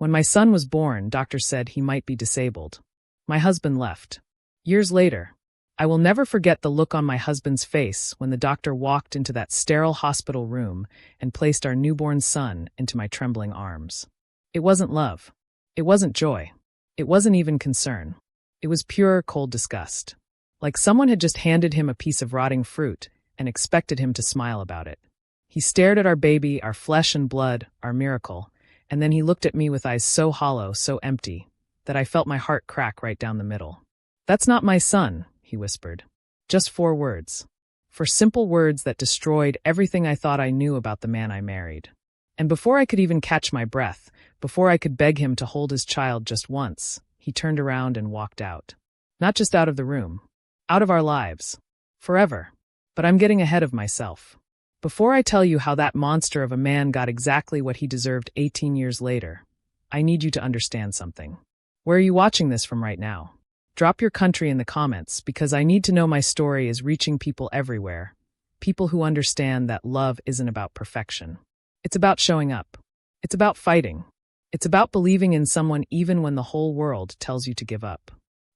When my son was born, doctors said he might be disabled. My husband left. Years later, I will never forget the look on my husband's face when the doctor walked into that sterile hospital room and placed our newborn son into my trembling arms. It wasn't love. It wasn't joy. It wasn't even concern. It was pure, cold disgust. Like someone had just handed him a piece of rotting fruit and expected him to smile about it. He stared at our baby, our flesh and blood, our miracle, and then he looked at me with eyes so hollow, so empty, that I felt my heart crack right down the middle. "That's not my son," he whispered. Just 4 words. 4 simple words that destroyed everything I thought I knew about the man I married. And before I could even catch my breath, before I could beg him to hold his child just once, he turned around and walked out. Not just out of the room. Out of our lives. Forever. But I'm getting ahead of myself. Before I tell you how that monster of a man got exactly what he deserved 18 years later, I need you to understand something. Where are you watching this from right now? Drop your country in the comments, because I need to know my story is reaching people everywhere. People who understand that love isn't about perfection. It's about showing up. It's about fighting. It's about believing in someone even when the whole world tells you to give up.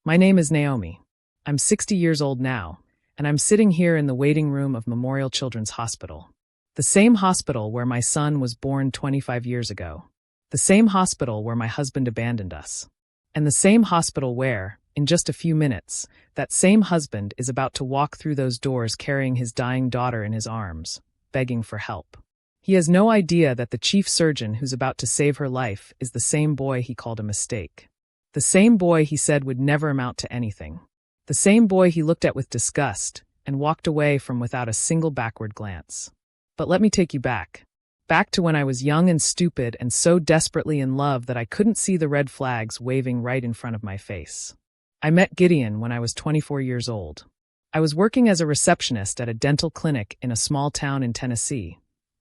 My name is Naomi. I'm 60 years old now, and I'm sitting here in the waiting room of Memorial Children's Hospital. The same hospital where my son was born 25 years ago. The same hospital where my husband abandoned us. And the same hospital where, in just a few minutes, that same husband is about to walk through those doors carrying his dying daughter in his arms, begging for help. He has no idea that the chief surgeon who's about to save her life is the same boy he called a mistake. The same boy he said would never amount to anything. The same boy he looked at with disgust and walked away from without a single backward glance. But let me take you back. Back to when I was young and stupid and so desperately in love that I couldn't see the red flags waving right in front of my face. I met Gideon when I was 24 years old. I was working as a receptionist at a dental clinic in a small town in Tennessee,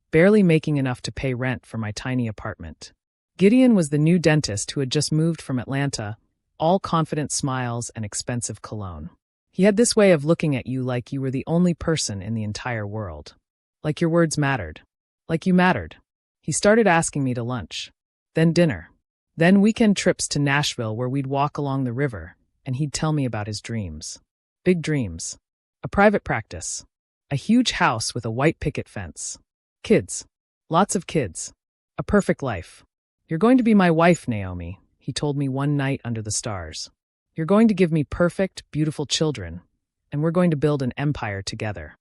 barely making enough to pay rent for my tiny apartment. Gideon was the new dentist who had just moved from Atlanta, all confident smiles and expensive cologne. He had this way of looking at you like you were the only person in the entire world. Like your words mattered. Like you mattered. He started asking me to lunch. Then dinner. Then weekend trips to Nashville where we'd walk along the river, and he'd tell me about his dreams. Big dreams. A private practice. A huge house with a white picket fence. Kids. Lots of kids. A perfect life. "You're going to be my wife, Naomi," he told me one night under the stars. "You're going to give me perfect, beautiful children, and we're going to build an empire together."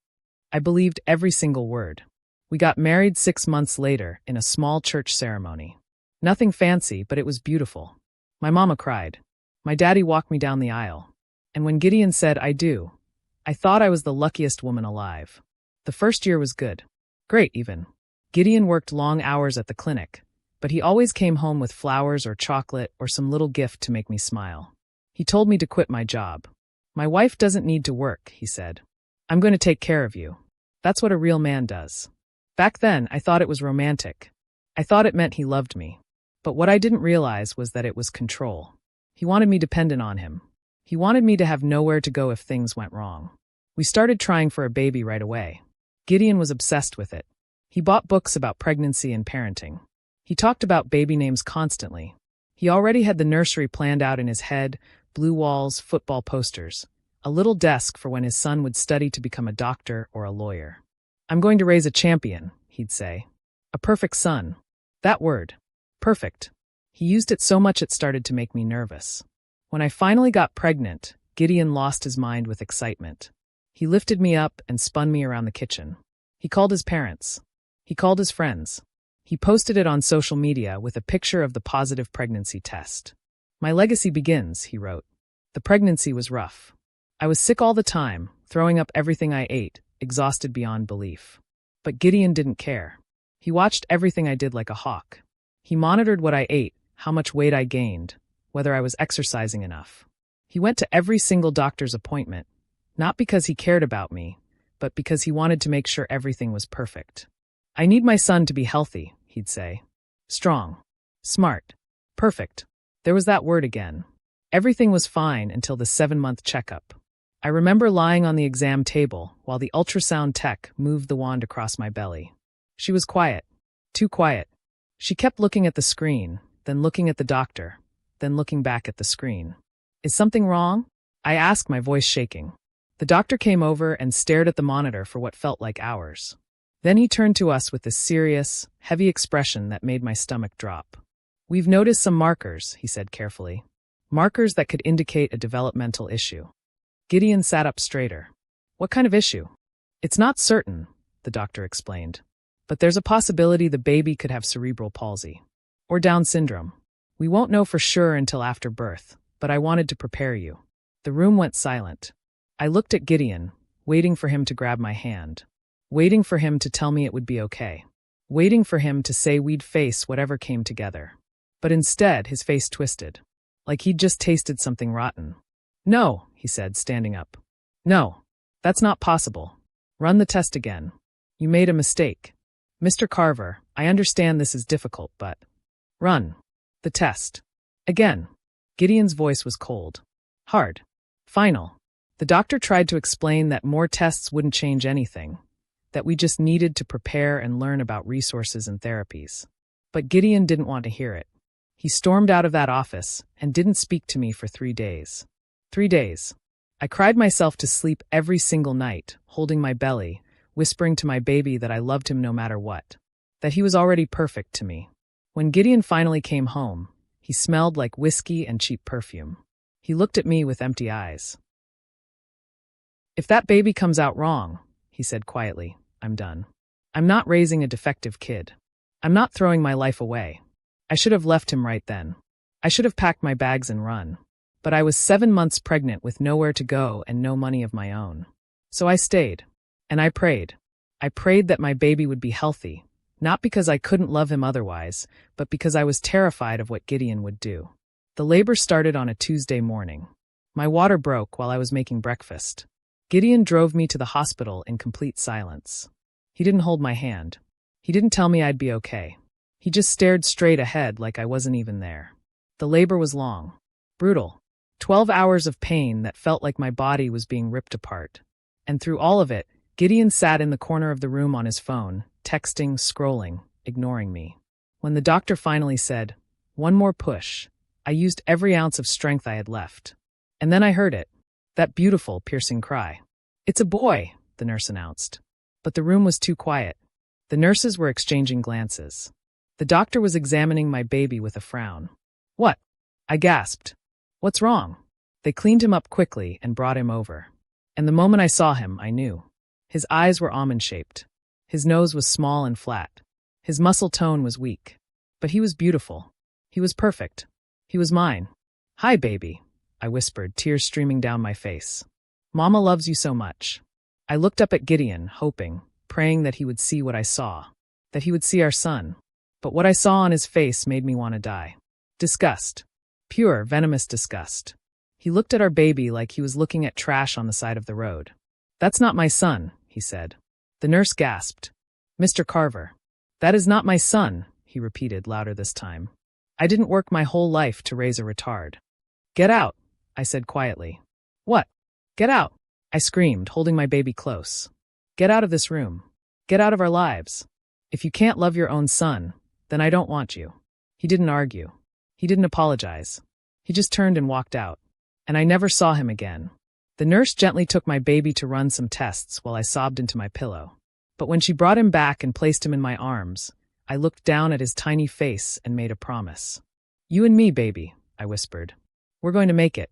I believed every single word. We got married 6 months later in a small church ceremony. Nothing fancy, but it was beautiful. My mama cried. My daddy walked me down the aisle. And when Gideon said, "I do," I thought I was the luckiest woman alive. The first year was good. Great, even. Gideon worked long hours at the clinic, but he always came home with flowers or chocolate or some little gift to make me smile. He told me to quit my job. "My wife doesn't need to work," he said. "I'm going to take care of you. That's what a real man does." Back then, I thought it was romantic. I thought it meant he loved me. But what I didn't realize was that it was control. He wanted me dependent on him. He wanted me to have nowhere to go if things went wrong. We started trying for a baby right away. Gideon was obsessed with it. He bought books about pregnancy and parenting. He talked about baby names constantly. He already had the nursery planned out in his head, blue walls, football posters, a little desk for when his son would study to become a doctor or a lawyer. "I'm going to raise a champion," he'd say. "A perfect son." That word. Perfect. He used it so much it started to make me nervous. When I finally got pregnant, Gideon lost his mind with excitement. He lifted me up and spun me around the kitchen. He called his parents. He called his friends. He posted it on social media with a picture of the positive pregnancy test. "My legacy begins," he wrote. The pregnancy was rough. I was sick all the time, throwing up everything I ate, exhausted beyond belief. But Gideon didn't care. He watched everything I did like a hawk. He monitored what I ate, how much weight I gained, whether I was exercising enough. He went to every single doctor's appointment, not because he cared about me, but because he wanted to make sure everything was perfect. "I need my son to be healthy," he'd say. "Strong. Smart. Perfect." There was that word again. Everything was fine until the 7-month checkup. I remember lying on the exam table while the ultrasound tech moved the wand across my belly. She was quiet. Too quiet. She kept looking at the screen, then looking at the doctor, then looking back at the screen. Is something wrong? I asked, my voice shaking. The doctor came over and stared at the monitor for what felt like hours. Then he turned to us with this serious, heavy expression that made my stomach drop. We've noticed some markers, he said carefully. Markers that could indicate a developmental issue. Gideon sat up straighter. What kind of issue? It's not certain, the doctor explained. But there's a possibility the baby could have cerebral palsy. Or Down syndrome. We won't know for sure until after birth, but I wanted to prepare you. The room went silent. I looked at Gideon, waiting for him to grab my hand. Waiting for him to tell me it would be okay. Waiting for him to say we'd face whatever came together. But instead, his face twisted. Like he'd just tasted something rotten. No, he said, standing up. No, that's not possible. Run the test again. You made a mistake. Mr. Carver, I understand this is difficult, but... Run. The test. Again. Gideon's voice was cold. Hard. Final. The doctor tried to explain that more tests wouldn't change anything, that we just needed to prepare and learn about resources and therapies. But Gideon didn't want to hear it. He stormed out of that office and didn't speak to me for 3 days. 3 days. I cried myself to sleep every single night, holding my belly, whispering to my baby that I loved him no matter what, that he was already perfect to me. When Gideon finally came home, he smelled like whiskey and cheap perfume. He looked at me with empty eyes. If that baby comes out wrong, he said quietly, I'm done. I'm not raising a defective kid. I'm not throwing my life away. I should have left him right then. I should have packed my bags and run. But I was 7 months pregnant with nowhere to go and no money of my own. So I stayed. And I prayed. I prayed that my baby would be healthy, not because I couldn't love him otherwise, but because I was terrified of what Gideon would do. The labor started on a Tuesday morning. My water broke while I was making breakfast. Gideon drove me to the hospital in complete silence. He didn't hold my hand. He didn't tell me I'd be okay. He just stared straight ahead like I wasn't even there. The labor was long. Brutal. 12 hours of pain that felt like my body was being ripped apart. And through all of it, Gideon sat in the corner of the room on his phone, texting, scrolling, ignoring me. When the doctor finally said, "One more push," I used every ounce of strength I had left. And then I heard it. That beautiful, piercing cry. "It's a boy," the nurse announced. But the room was too quiet. The nurses were exchanging glances. The doctor was examining my baby with a frown. "What?" I gasped. "What's wrong?" They cleaned him up quickly and brought him over. And the moment I saw him, I knew. His eyes were almond-shaped. His nose was small and flat. His muscle tone was weak. But he was beautiful. He was perfect. He was mine. "Hi, baby," I whispered, tears streaming down my face. "Mama loves you so much." I looked up at Gideon, hoping, praying that he would see what I saw, that he would see our son. But what I saw on his face made me want to die. Disgust. Pure, venomous disgust. He looked at our baby like he was looking at trash on the side of the road. "That's not my son," he said. The nurse gasped. "Mr. Carver." "That is not my son," he repeated louder this time. "I didn't work my whole life to raise a retard." "Get out," I said quietly. "What?" "Get out," I screamed, holding my baby close. "Get out of this room. Get out of our lives. If you can't love your own son, then I don't want you." He didn't argue. He didn't apologize. He just turned and walked out. And I never saw him again. The nurse gently took my baby to run some tests while I sobbed into my pillow. But when she brought him back and placed him in my arms, I looked down at his tiny face and made a promise. "You and me, baby," I whispered. "We're going to make it.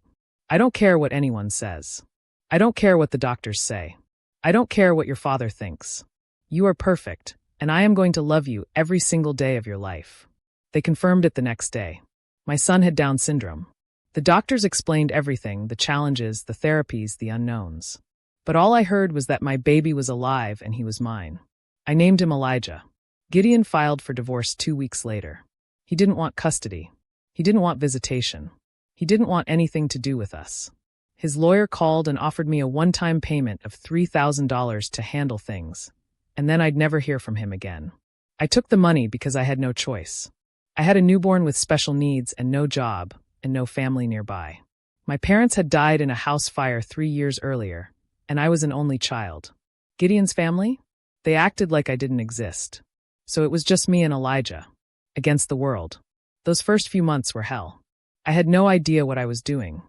I don't care what anyone says. I don't care what the doctors say. I don't care what your father thinks. You are perfect, and I am going to love you every single day of your life." They confirmed it the next day. My son had Down syndrome. The doctors explained everything, the challenges, the therapies, the unknowns. But all I heard was that my baby was alive and he was mine. I named him Elijah. Gideon filed for divorce 2 weeks later. He didn't want custody. He didn't want visitation. He didn't want anything to do with us. His lawyer called and offered me a one-time payment of $3,000 to handle things, and then I'd never hear from him again. I took the money because I had no choice. I had a newborn with special needs and no job, and no family nearby. My parents had died in a house fire 3 years earlier, and I was an only child. Gideon's family? They acted like I didn't exist. So it was just me and Elijah. Against the world. Those first few months were hell. I had no idea what I was doing.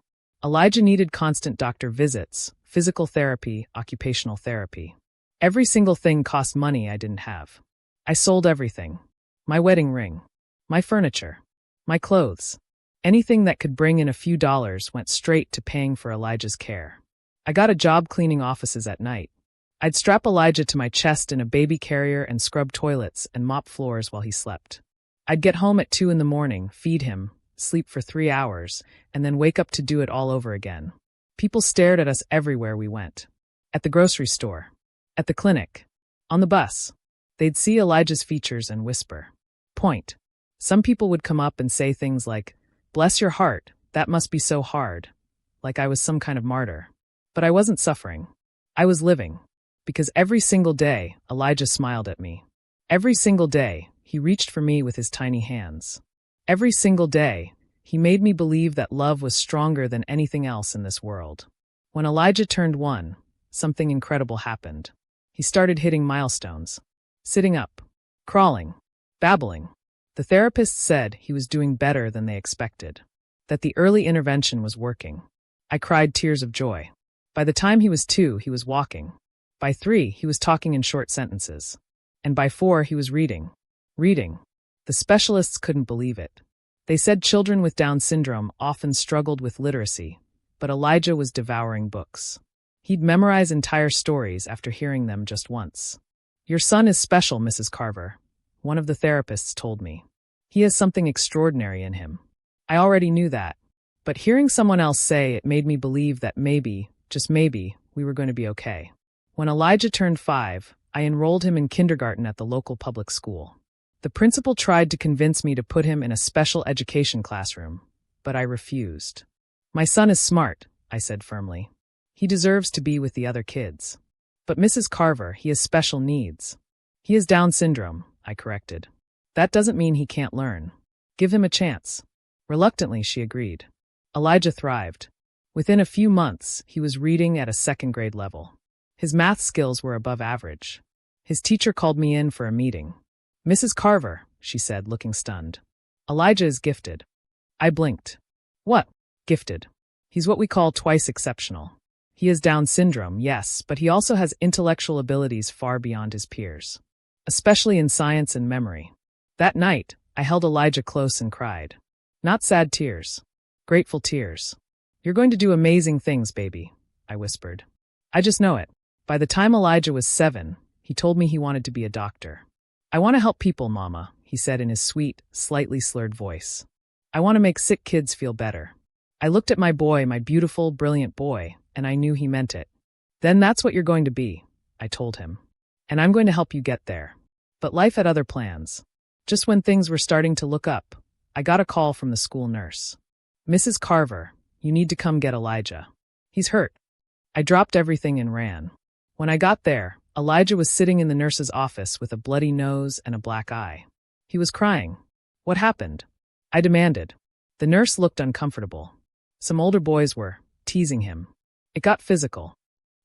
Elijah needed constant doctor visits, physical therapy, occupational therapy. Every single thing cost money I didn't have. I sold everything. My wedding ring. My furniture. My clothes. Anything that could bring in a few dollars went straight to paying for Elijah's care. I got a job cleaning offices at night. I'd strap Elijah to my chest in a baby carrier and scrub toilets and mop floors while he slept. I'd get home at 2 in the morning, feed him, sleep for 3 hours, and then wake up to do it all over again. People stared at us everywhere we went. At the grocery store. At the clinic. On the bus. They'd see Elijah's features and whisper. Point. Some people would come up and say things like, "Bless your heart, that must be so hard," like I was some kind of martyr. But I wasn't suffering. I was living. Because every single day, Elijah smiled at me. Every single day, he reached for me with his tiny hands. Every single day, he made me believe that love was stronger than anything else in this world. When Elijah turned 1, something incredible happened. He started hitting milestones. Sitting up. Crawling. Babbling. The therapist said he was doing better than they expected. That the early intervention was working. I cried tears of joy. By the time he was 2, he was walking. By 3, he was talking in short sentences. And by 4, he was reading. Reading. The specialists couldn't believe it. They said children with Down syndrome often struggled with literacy, but Elijah was devouring books. He'd memorize entire stories after hearing them just once. "Your son is special, Mrs. Carver," one of the therapists told me. "He has something extraordinary in him." I already knew that, but hearing someone else say it made me believe that maybe, just maybe, we were going to be okay. When Elijah turned 5, I enrolled him in kindergarten at the local public school. The principal tried to convince me to put him in a special education classroom, but I refused. "My son is smart," I said firmly. "He deserves to be with the other kids." "But Mrs. Carver, he has special needs." "He has Down syndrome," I corrected. "That doesn't mean he can't learn. Give him a chance." Reluctantly, she agreed. Elijah thrived. Within a few months, he was reading at a 2nd grade level. His math skills were above average. His teacher called me in for a meeting. "Mrs. Carver," she said, looking stunned. "Elijah is gifted." I blinked. "What? Gifted?" "He's what we call twice exceptional. He has Down syndrome, yes, but he also has intellectual abilities far beyond his peers. Especially in science and memory." That night, I held Elijah close and cried. Not sad tears. Grateful tears. "You're going to do amazing things, baby," I whispered. "I just know it." By the time Elijah was 7, he told me he wanted to be a doctor. "I want to help people, Mama," he said in his sweet, slightly slurred voice. "I want to make sick kids feel better." I looked at my boy, my beautiful, brilliant boy, and I knew he meant it. "Then that's what you're going to be," I told him. "And I'm going to help you get there." But life had other plans. Just when things were starting to look up, I got a call from the school nurse. "Mrs. Carver, you need to come get Elijah. He's hurt." I dropped everything and ran. When I got there, Elijah was sitting in the nurse's office with a bloody nose and a black eye. He was crying. "What happened?" I demanded. The nurse looked uncomfortable. Some older boys were teasing him. It got physical.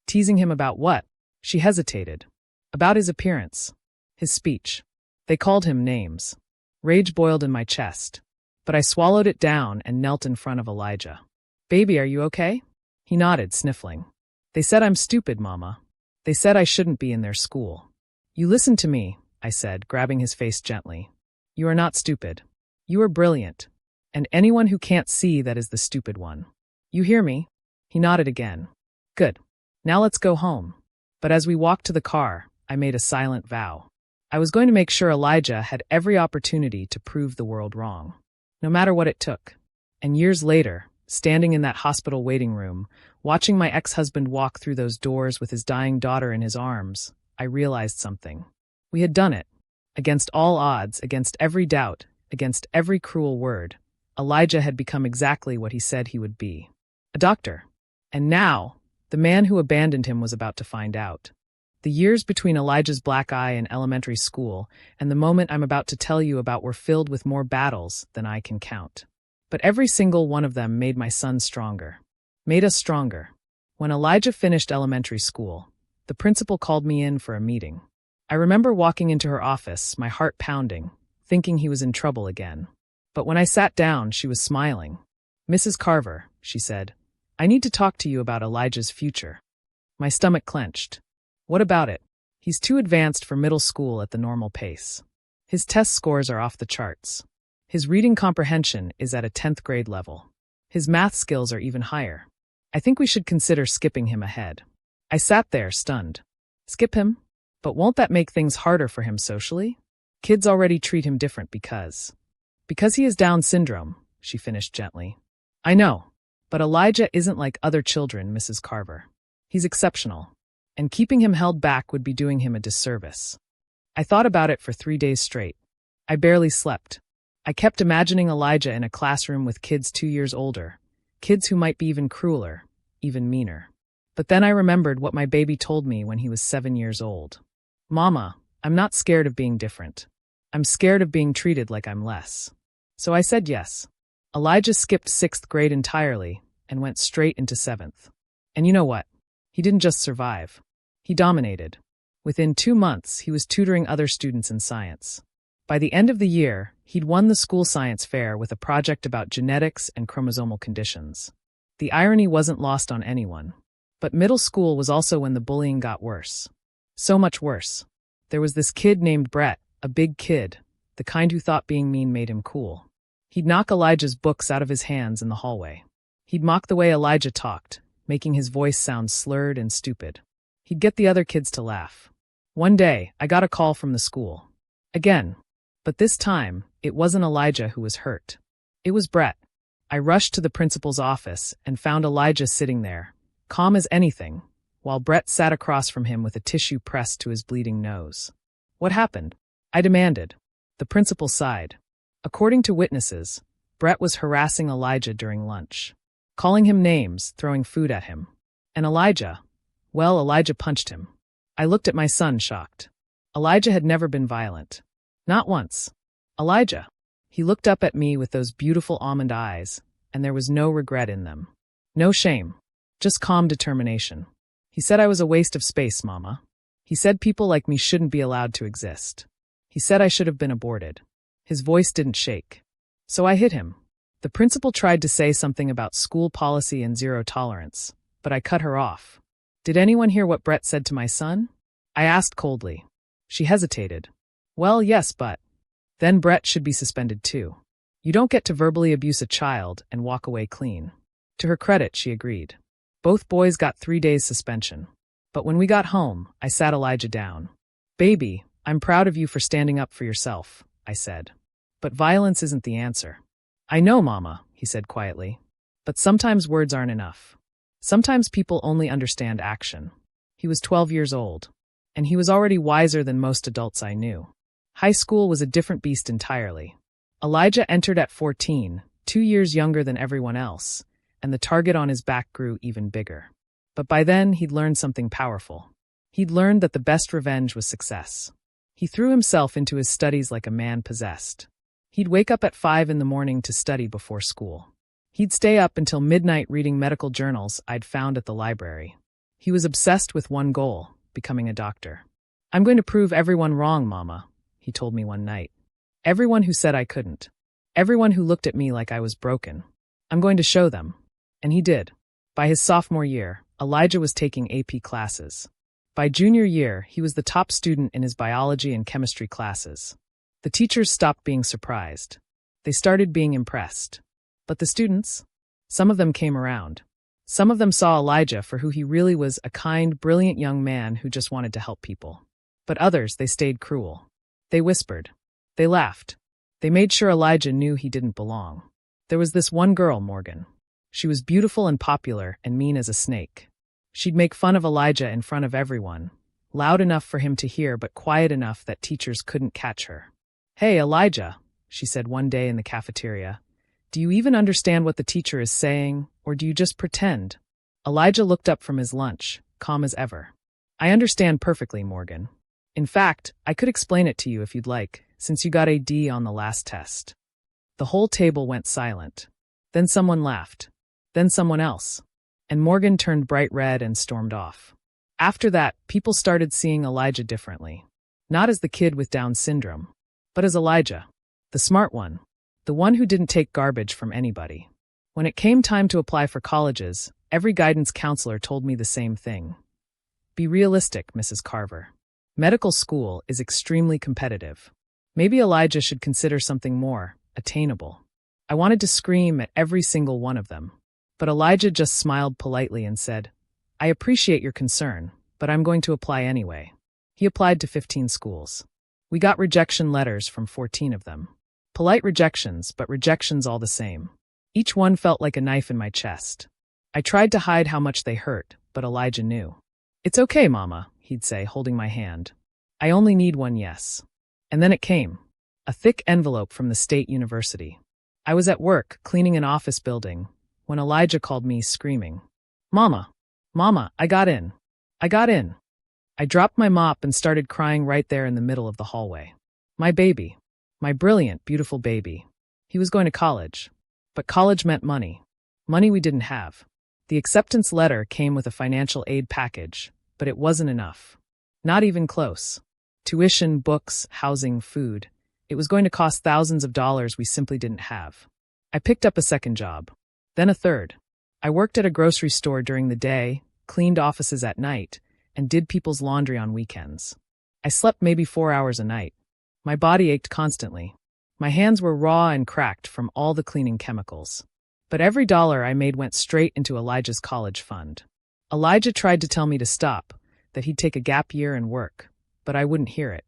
Teasing him about what? She hesitated. About his appearance. His speech. They called him names. Rage boiled in my chest. But I swallowed it down and knelt in front of Elijah. "Baby, are you okay?" He nodded, sniffling. "They said I'm stupid, Mama. They said I shouldn't be in their school." "You listen to me," I said, grabbing his face gently. "You are not stupid. You are brilliant. And anyone who can't see that is the stupid one. You hear me?" He nodded again. "Good. Now let's go home." But as we walked to the car, I made a silent vow. I was going to make sure Elijah had every opportunity to prove the world wrong. No matter what it took. And years later, standing in that hospital waiting room, watching my ex-husband walk through those doors with his dying daughter in his arms, I realized something. We had done it. Against all odds, against every doubt, against every cruel word, Elijah had become exactly what he said he would be. A doctor. And now, the man who abandoned him was about to find out. The years between Elijah's black eye in elementary school and the moment I'm about to tell you about were filled with more battles than I can count. But every single one of them made my son stronger. Made us stronger. When Elijah finished elementary school, the principal called me in for a meeting. I remember walking into her office, my heart pounding, thinking he was in trouble again. But when I sat down, she was smiling. "Mrs. Carver," she said, "I need to talk to you about Elijah's future." My stomach clenched. "What about it?" "He's too advanced for middle school at the normal pace. His test scores are off the charts. His reading comprehension is at a 10th grade level. His math skills are even higher. I think we should consider skipping him ahead." I sat there, stunned. Skip him? But won't that make things harder for him socially? Kids already treat him different because he has Down syndrome, she finished gently. "I know. But Elijah isn't like other children, Mrs. Carver. He's exceptional. And keeping him held back would be doing him a disservice." I thought about it for 3 days straight. I barely slept. I kept imagining Elijah in a classroom with kids 2 years older, kids who might be even crueler, even meaner. But then I remembered what my baby told me when he was 7 years old. "Mama, I'm not scared of being different. I'm scared of being treated like I'm less." So I said yes. Elijah skipped 6th grade entirely and went straight into 7th. And you know what? He didn't just survive. He dominated. Within 2 months, he was tutoring other students in science. By the end of the year, he'd won the school science fair with a project about genetics and chromosomal conditions. The irony wasn't lost on anyone. But middle school was also when the bullying got worse. So much worse. There was this kid named Brett, a big kid, the kind who thought being mean made him cool. He'd knock Elijah's books out of his hands in the hallway. He'd mock the way Elijah talked, making his voice sound slurred and stupid. He'd get the other kids to laugh. One day, I got a call from the school. Again. But this time, it wasn't Elijah who was hurt. It was Brett. I rushed to the principal's office and found Elijah sitting there, calm as anything, while Brett sat across from him with a tissue pressed to his bleeding nose. "What happened?" I demanded. The principal sighed. According to witnesses, Brett was harassing Elijah during lunch, calling him names, throwing food at him. And Elijah punched him. I looked at my son, shocked. Elijah had never been violent. Not once. Elijah. He looked up at me with those beautiful almond eyes, and there was no regret in them. No shame. Just calm determination. He said I was a waste of space, Mama. He said people like me shouldn't be allowed to exist. He said I should have been aborted. His voice didn't shake. So I hit him. The principal tried to say something about school policy and zero tolerance, but I cut her off. "Did anyone hear what Brett said to my son?" I asked coldly. She hesitated. "Well, yes, but..." "Then Brett should be suspended too. You don't get to verbally abuse a child and walk away clean." To her credit, she agreed. Both boys got 3 days suspension. But when we got home, I sat Elijah down. "Baby, I'm proud of you for standing up for yourself," I said. "But violence isn't the answer." "I know, Mama," he said quietly. "But sometimes words aren't enough. Sometimes people only understand action." He was 12 years old, and he was already wiser than most adults I knew. High school was a different beast entirely. Elijah entered at 14, 2 years younger than everyone else, and the target on his back grew even bigger. But by then, he'd learned something powerful. He'd learned that the best revenge was success. He threw himself into his studies like a man possessed. He'd wake up at 5 in the morning to study before school. He'd stay up until midnight reading medical journals I'd found at the library. He was obsessed with one goal, becoming a doctor. "I'm going to prove everyone wrong, Mama," he told me one night. "Everyone who said I couldn't. Everyone who looked at me like I was broken. I'm going to show them." And he did. By his sophomore year, Elijah was taking AP classes. By junior year, he was the top student in his biology and chemistry classes. The teachers stopped being surprised. They started being impressed. But the students? Some of them came around. Some of them saw Elijah for who he really was, a kind, brilliant young man who just wanted to help people. But others, they stayed cruel. They whispered. They laughed. They made sure Elijah knew he didn't belong. There was this one girl, Morgan. She was beautiful and popular and mean as a snake. She'd make fun of Elijah in front of everyone, loud enough for him to hear but quiet enough that teachers couldn't catch her. "Hey, Elijah," she said one day in the cafeteria. "Do you even understand what the teacher is saying, or do you just pretend?" Elijah looked up from his lunch, calm as ever. "I understand perfectly, Morgan. In fact, I could explain it to you if you'd like, since you got a D on the last test." The whole table went silent. Then someone laughed. Then someone else. And Morgan turned bright red and stormed off. After that, people started seeing Elijah differently. Not as the kid with Down syndrome, but as Elijah. The smart one. the one who didn't take garbage from anybody. When it came time to apply for colleges, every guidance counselor told me the same thing. Be realistic, Mrs. Carver. Medical school is extremely competitive. Maybe Elijah should consider something more attainable. I wanted to scream at every single one of them. But Elijah just smiled politely and said, I appreciate your concern, but I'm going to apply anyway. He applied to 15 schools. We got rejection letters from 14 of them. Polite rejections, but rejections all the same. Each one felt like a knife in my chest. I tried to hide how much they hurt, but Elijah knew. It's okay, Mama, he'd say, holding my hand. I only need one yes. And then it came. A thick envelope from the state university. I was at work, cleaning an office building, when Elijah called me, screaming, Mama! Mama, I got in! I got in! I dropped my mop and started crying right there in the middle of the hallway. My baby. My brilliant, beautiful baby. He was going to college. But college meant money. Money we didn't have. The acceptance letter came with a financial aid package, but it wasn't enough. Not even close. Tuition, books, housing, food. It was going to cost thousands of dollars we simply didn't have. I picked up a second job. Then a third. I worked at a grocery store during the day, cleaned offices at night, and did people's laundry on weekends. I slept maybe 4 hours a night. My body ached constantly. My hands were raw and cracked from all the cleaning chemicals. But every dollar I made went straight into Elijah's college fund. Elijah tried to tell me to stop, that he'd take a gap year and work, but I wouldn't hear it.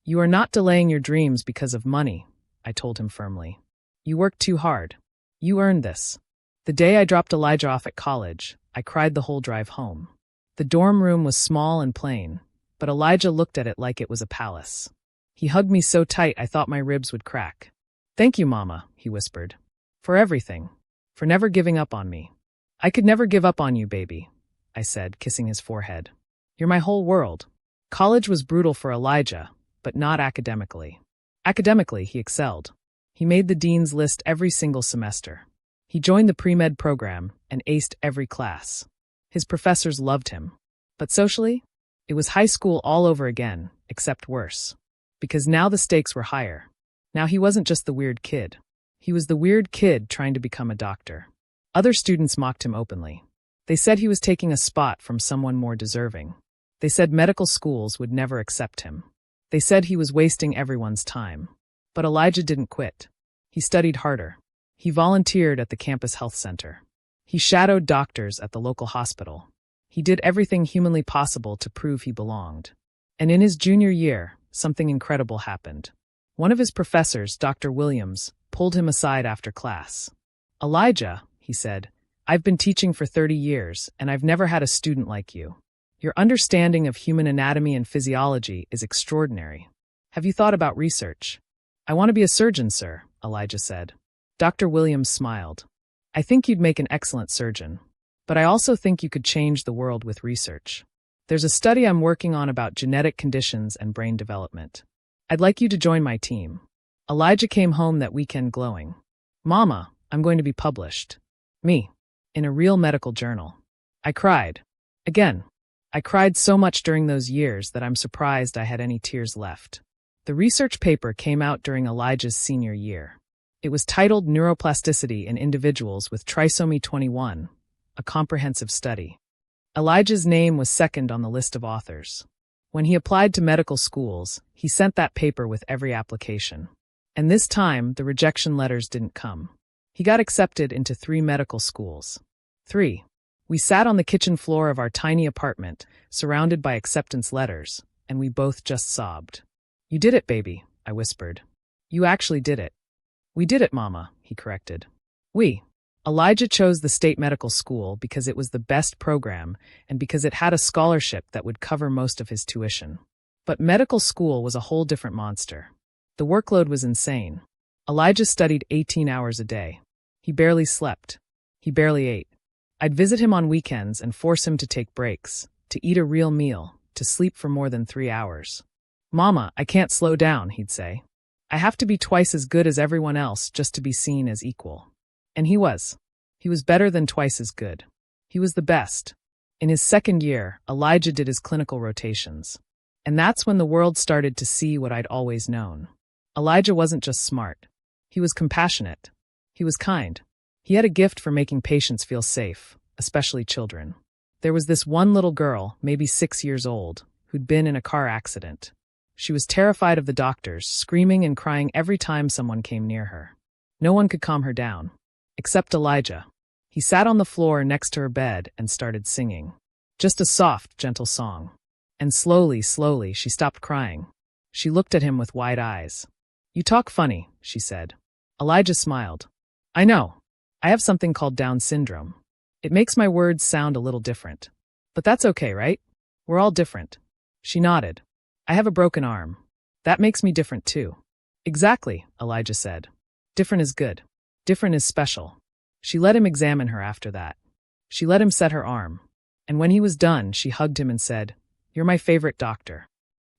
You are not delaying your dreams because of money, I told him firmly. You worked too hard. You earned this. The day I dropped Elijah off at college, I cried the whole drive home. The dorm room was small and plain, but Elijah looked at it like it was a palace. He hugged me so tight I thought my ribs would crack. Thank you, Mama, he whispered. For everything. For never giving up on me. I could never give up on you, baby, I said, kissing his forehead. You're my whole world. College was brutal for Elijah, but not academically. Academically, he excelled. He made the dean's list every single semester. He joined the pre-med program and aced every class. His professors loved him. But socially, it was high school all over again, except worse. Because now the stakes were higher. Now he wasn't just the weird kid. He was the weird kid trying to become a doctor. Other students mocked him openly. They said he was taking a spot from someone more deserving. They said medical schools would never accept him. They said he was wasting everyone's time. But Elijah didn't quit. He studied harder. He volunteered at the campus health center. He shadowed doctors at the local hospital. He did everything humanly possible to prove he belonged. And in his junior year, something incredible happened. One of his professors, Dr. Williams, pulled him aside after class. Elijah, he said, I've been teaching for 30 years, and I've never had a student like you. Your understanding of human anatomy and physiology is extraordinary. Have you thought about research? I want to be a surgeon, sir, Elijah said. Dr. Williams smiled. I think you'd make an excellent surgeon. But I also think you could change the world with research. There's a study I'm working on about genetic conditions and brain development. I'd like you to join my team. Elijah came home that weekend glowing. Mama, I'm going to be published. Me. In a real medical journal. I cried. Again. I cried so much during those years that I'm surprised I had any tears left. The research paper came out during Elijah's senior year. It was titled Neuroplasticity in Individuals with Trisomy 21, a comprehensive study. Elijah's name was second on the list of authors. When he applied to medical schools, he sent that paper with every application. And this time, the rejection letters didn't come. He got accepted into 3 medical schools. 3. We sat on the kitchen floor of our tiny apartment, surrounded by acceptance letters, and we both just sobbed. You did it, baby, I whispered. You actually did it. We did it, Mama, he corrected. We. Elijah chose the state medical school because it was the best program and because it had a scholarship that would cover most of his tuition. But medical school was a whole different monster. The workload was insane. Elijah studied 18 hours a day. He barely slept. He barely ate. I'd visit him on weekends and force him to take breaks, to eat a real meal, to sleep for more than 3 hours. Mama, I can't slow down, he'd say. I have to be twice as good as everyone else just to be seen as equal. And he was. He was better than twice as good. He was the best. In his second year, Elijah did his clinical rotations. And that's when the world started to see what I'd always known. Elijah wasn't just smart. He was compassionate. He was kind. He had a gift for making patients feel safe, especially children. There was this one little girl, maybe 6 years old, who'd been in a car accident. She was terrified of the doctors, screaming and crying every time someone came near her. No one could calm her down. Except Elijah. He sat on the floor next to her bed and started singing. Just a soft, gentle song. And slowly, she stopped crying. She looked at him with wide eyes. "You talk funny," she said. Elijah smiled. "I know. I have something called Down syndrome. It makes my words sound a little different. But that's okay, right? We're all different." She nodded. "I have a broken arm. That makes me different too." "Exactly," Elijah said. "Different is good. Different is special." She let him examine her after that. She let him set her arm. And when he was done, she hugged him and said, "You're my favorite doctor."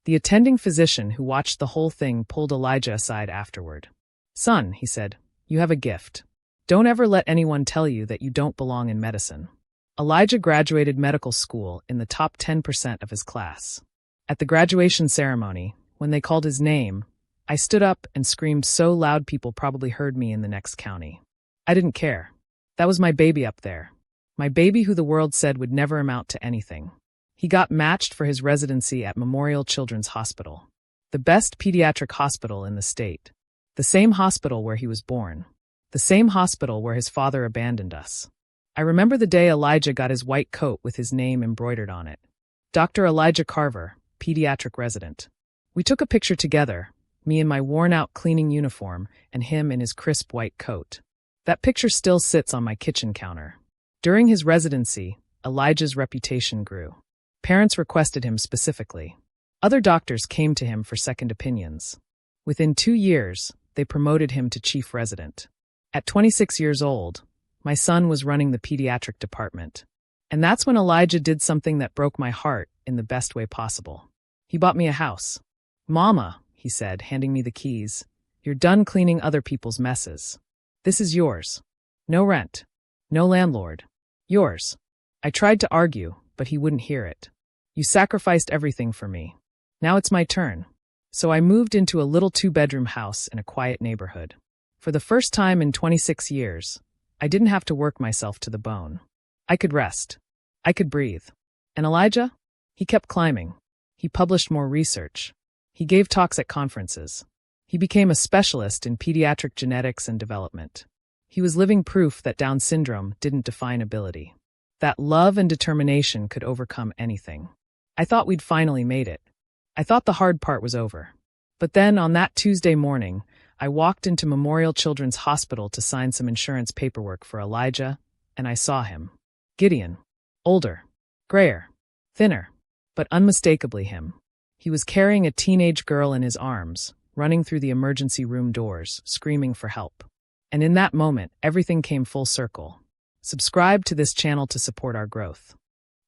The attending physician who watched the whole thing pulled Elijah aside afterward. "Son," he said, "you have a gift. Don't ever let anyone tell you that you don't belong in medicine." Elijah graduated medical school in the top 10% of his class. At the graduation ceremony, when they called his name, I stood up and screamed so loud people probably heard me in the next county. I didn't care. That was my baby up there. My baby who the world said would never amount to anything. He got matched for his residency at Memorial Children's Hospital, the best pediatric hospital in the state. The same hospital where he was born. The same hospital where his father abandoned us. I remember the day Elijah got his white coat with his name embroidered on it. Dr. Elijah Carver, pediatric resident. We took a picture together, me in my worn-out cleaning uniform and him in his crisp white coat. That picture still sits on my kitchen counter. During his residency, Elijah's reputation grew. Parents requested him specifically. Other doctors came to him for second opinions. Within 2 years, they promoted him to chief resident. At 26 years old, my son was running the pediatric department. And that's when Elijah did something that broke my heart in the best way possible. He bought me a house. "Mama," he said, handing me the keys, "you're done cleaning other people's messes. This is yours. No rent. No landlord. Yours." I tried to argue, but he wouldn't hear it. "You sacrificed everything for me. Now it's my turn." So I moved into a little 2-bedroom house in a quiet neighborhood. For the first time in 26 years, I didn't have to work myself to the bone. I could rest. I could breathe. And Elijah? He kept climbing. He published more research. He gave talks at conferences. He became a specialist in pediatric genetics and development. He was living proof that Down syndrome didn't define ability. That love and determination could overcome anything. I thought we'd finally made it. I thought the hard part was over. But then, on that Tuesday morning, I walked into Memorial Children's Hospital to sign some insurance paperwork for Elijah, and I saw him. Gideon. Older. Grayer. Thinner. But unmistakably him. He was carrying a teenage girl in his arms, running through the emergency room doors, screaming for help. And in that moment, everything came full circle. Subscribe to this channel to support our growth.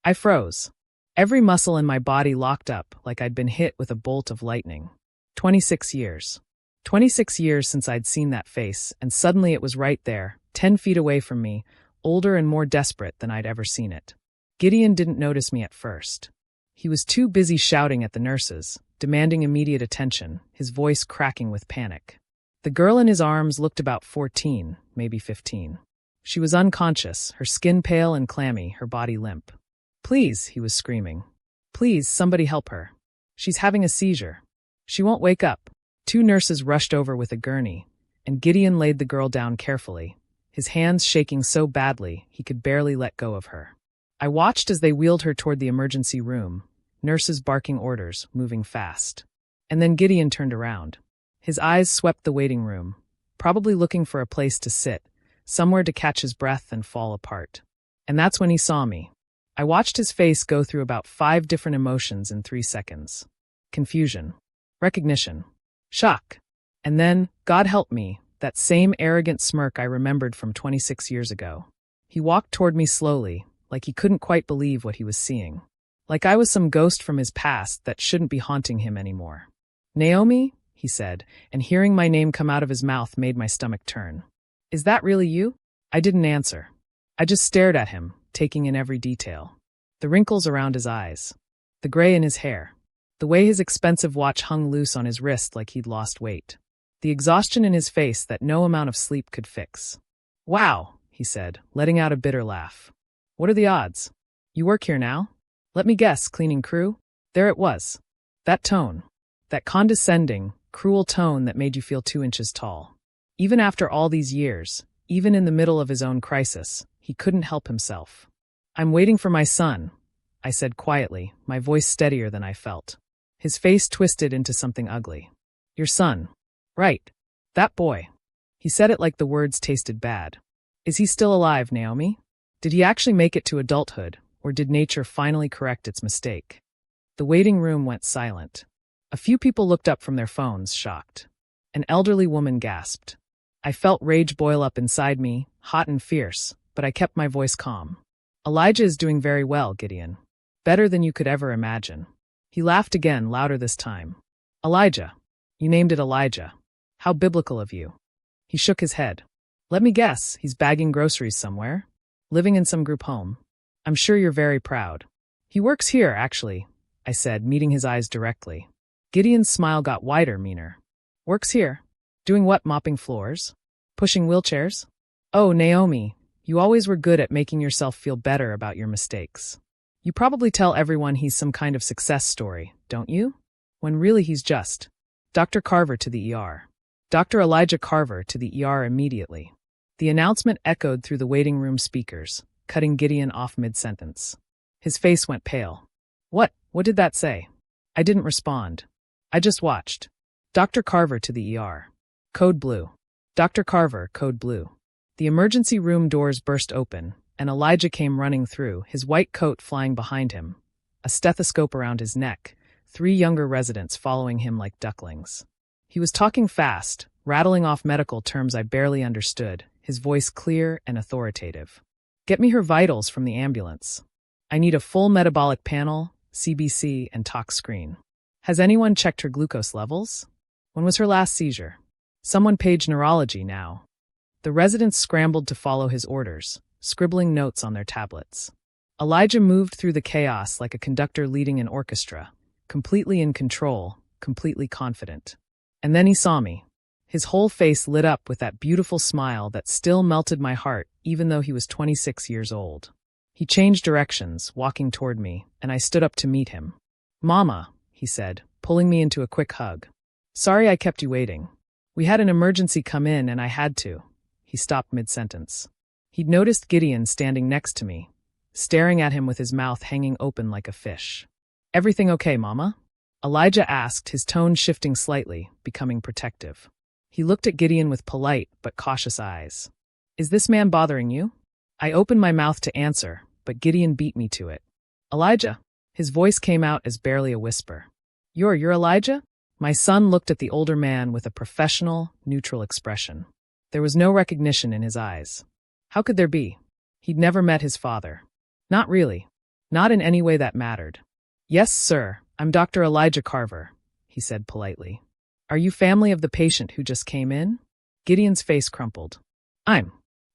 I froze. Every muscle in my body locked up like I'd been hit with a bolt of lightning. 26 years. 26 years since I'd seen that face, and suddenly it was right there, 10 feet away from me, older and more desperate than I'd ever seen it. Gideon didn't notice me at first. He was too busy shouting at the nurses, demanding immediate attention, his voice cracking with panic. The girl in his arms looked about 14, maybe 15. She was unconscious, her skin pale and clammy, her body limp. "Please," he was screaming. "Please, somebody help her. She's having a seizure. She won't wake up." 2 nurses rushed over with a gurney, and Gideon laid the girl down carefully, his hands shaking so badly he could barely let go of her. I watched as they wheeled her toward the emergency room, nurses barking orders, moving fast. And then Gideon turned around. His eyes swept the waiting room, probably looking for a place to sit, somewhere to catch his breath and fall apart. And that's when he saw me. I watched his face go through about 5 different emotions in 3 seconds. Confusion. Recognition. Shock. And then, God help me, that same arrogant smirk I remembered from 26 years ago. He walked toward me slowly, like he couldn't quite believe what he was seeing. Like I was some ghost from his past that shouldn't be haunting him anymore. "Naomi?" he said, and hearing my name come out of his mouth made my stomach turn. "Is that really you?" I didn't answer. I just stared at him, taking in every detail. The wrinkles around his eyes. The gray in his hair. The way his expensive watch hung loose on his wrist like he'd lost weight. the exhaustion in his face that no amount of sleep could fix. "Wow," he said, letting out a bitter laugh. "What are the odds? You work here now? Let me guess, cleaning crew?" There it was. That tone. That condescending, cruel tone that made you feel 2 inches tall. Even after all these years, even in the middle of his own crisis, he couldn't help himself. "I'm waiting for my son," I said quietly, my voice steadier than I felt. His face twisted into something ugly. "Your son. Right. That boy." He said it like the words tasted bad. "Is he still alive, Naomi? Did he actually make it to adulthood, or did nature finally correct its mistake?" The waiting room went silent. A few people looked up from their phones, shocked. An elderly woman gasped. I felt rage boil up inside me, hot and fierce, but I kept my voice calm. "Elijah is doing very well, Gideon. Better than you could ever imagine." He laughed again, louder this time. "Elijah. You named it Elijah. How biblical of you." He shook his head. "Let me guess, he's bagging groceries somewhere? Living in some group home. I'm sure you're very proud." "He works here, actually," I said, meeting his eyes directly. Gideon's smile got wider, meaner. "Works here? Doing what, mopping floors? Pushing wheelchairs?" "Oh, Naomi, you always were good at making yourself feel better about your mistakes. You probably tell everyone he's some kind of success story, don't you? When really he's just Dr. Carver to the ER. Dr. Elijah Carver to the ER immediately." The announcement echoed through the waiting room speakers, cutting Gideon off mid-sentence. His face went pale. What did that say?" I didn't respond. I just watched. Dr. Carver to the ER. Code blue. Dr. Carver, code blue. The emergency room doors burst open, and Elijah came running through, his white coat flying behind him, a stethoscope around his neck, 3 younger residents following him like ducklings. He was talking fast, rattling off medical terms I barely understood, his voice clear and authoritative. "Get me her vitals from the ambulance. I need a full metabolic panel, CBC, and tox screen. Has anyone checked her glucose levels? When was her last seizure? Someone page neurology now." The residents scrambled to follow his orders, scribbling notes on their tablets. Elijah moved through the chaos like a conductor leading an orchestra, completely in control, completely confident. And then he saw me. His whole face lit up with that beautiful smile that still melted my heart even though he was 26 years old. He changed directions, walking toward me, and I stood up to meet him. "Mama," he said, pulling me into a quick hug. "Sorry I kept you waiting. We had an emergency come in and I had to." He stopped mid-sentence. He'd noticed Gideon standing next to me, staring at him with his mouth hanging open like a fish. "Everything okay, Mama?" Elijah asked, his tone shifting slightly, becoming protective. He looked at Gideon with polite but cautious eyes. "Is this man bothering you?" I opened my mouth to answer, but Gideon beat me to it. "Elijah." His voice came out as barely a whisper. You're Elijah?" My son looked at the older man with a professional, neutral expression. There was no recognition in his eyes. How could there be? He'd never met his father. Not really. Not in any way that mattered. "Yes, sir, I'm Dr. Elijah Carver," he said politely. "Are you family of the patient who just came in?" Gideon's face crumpled. I'm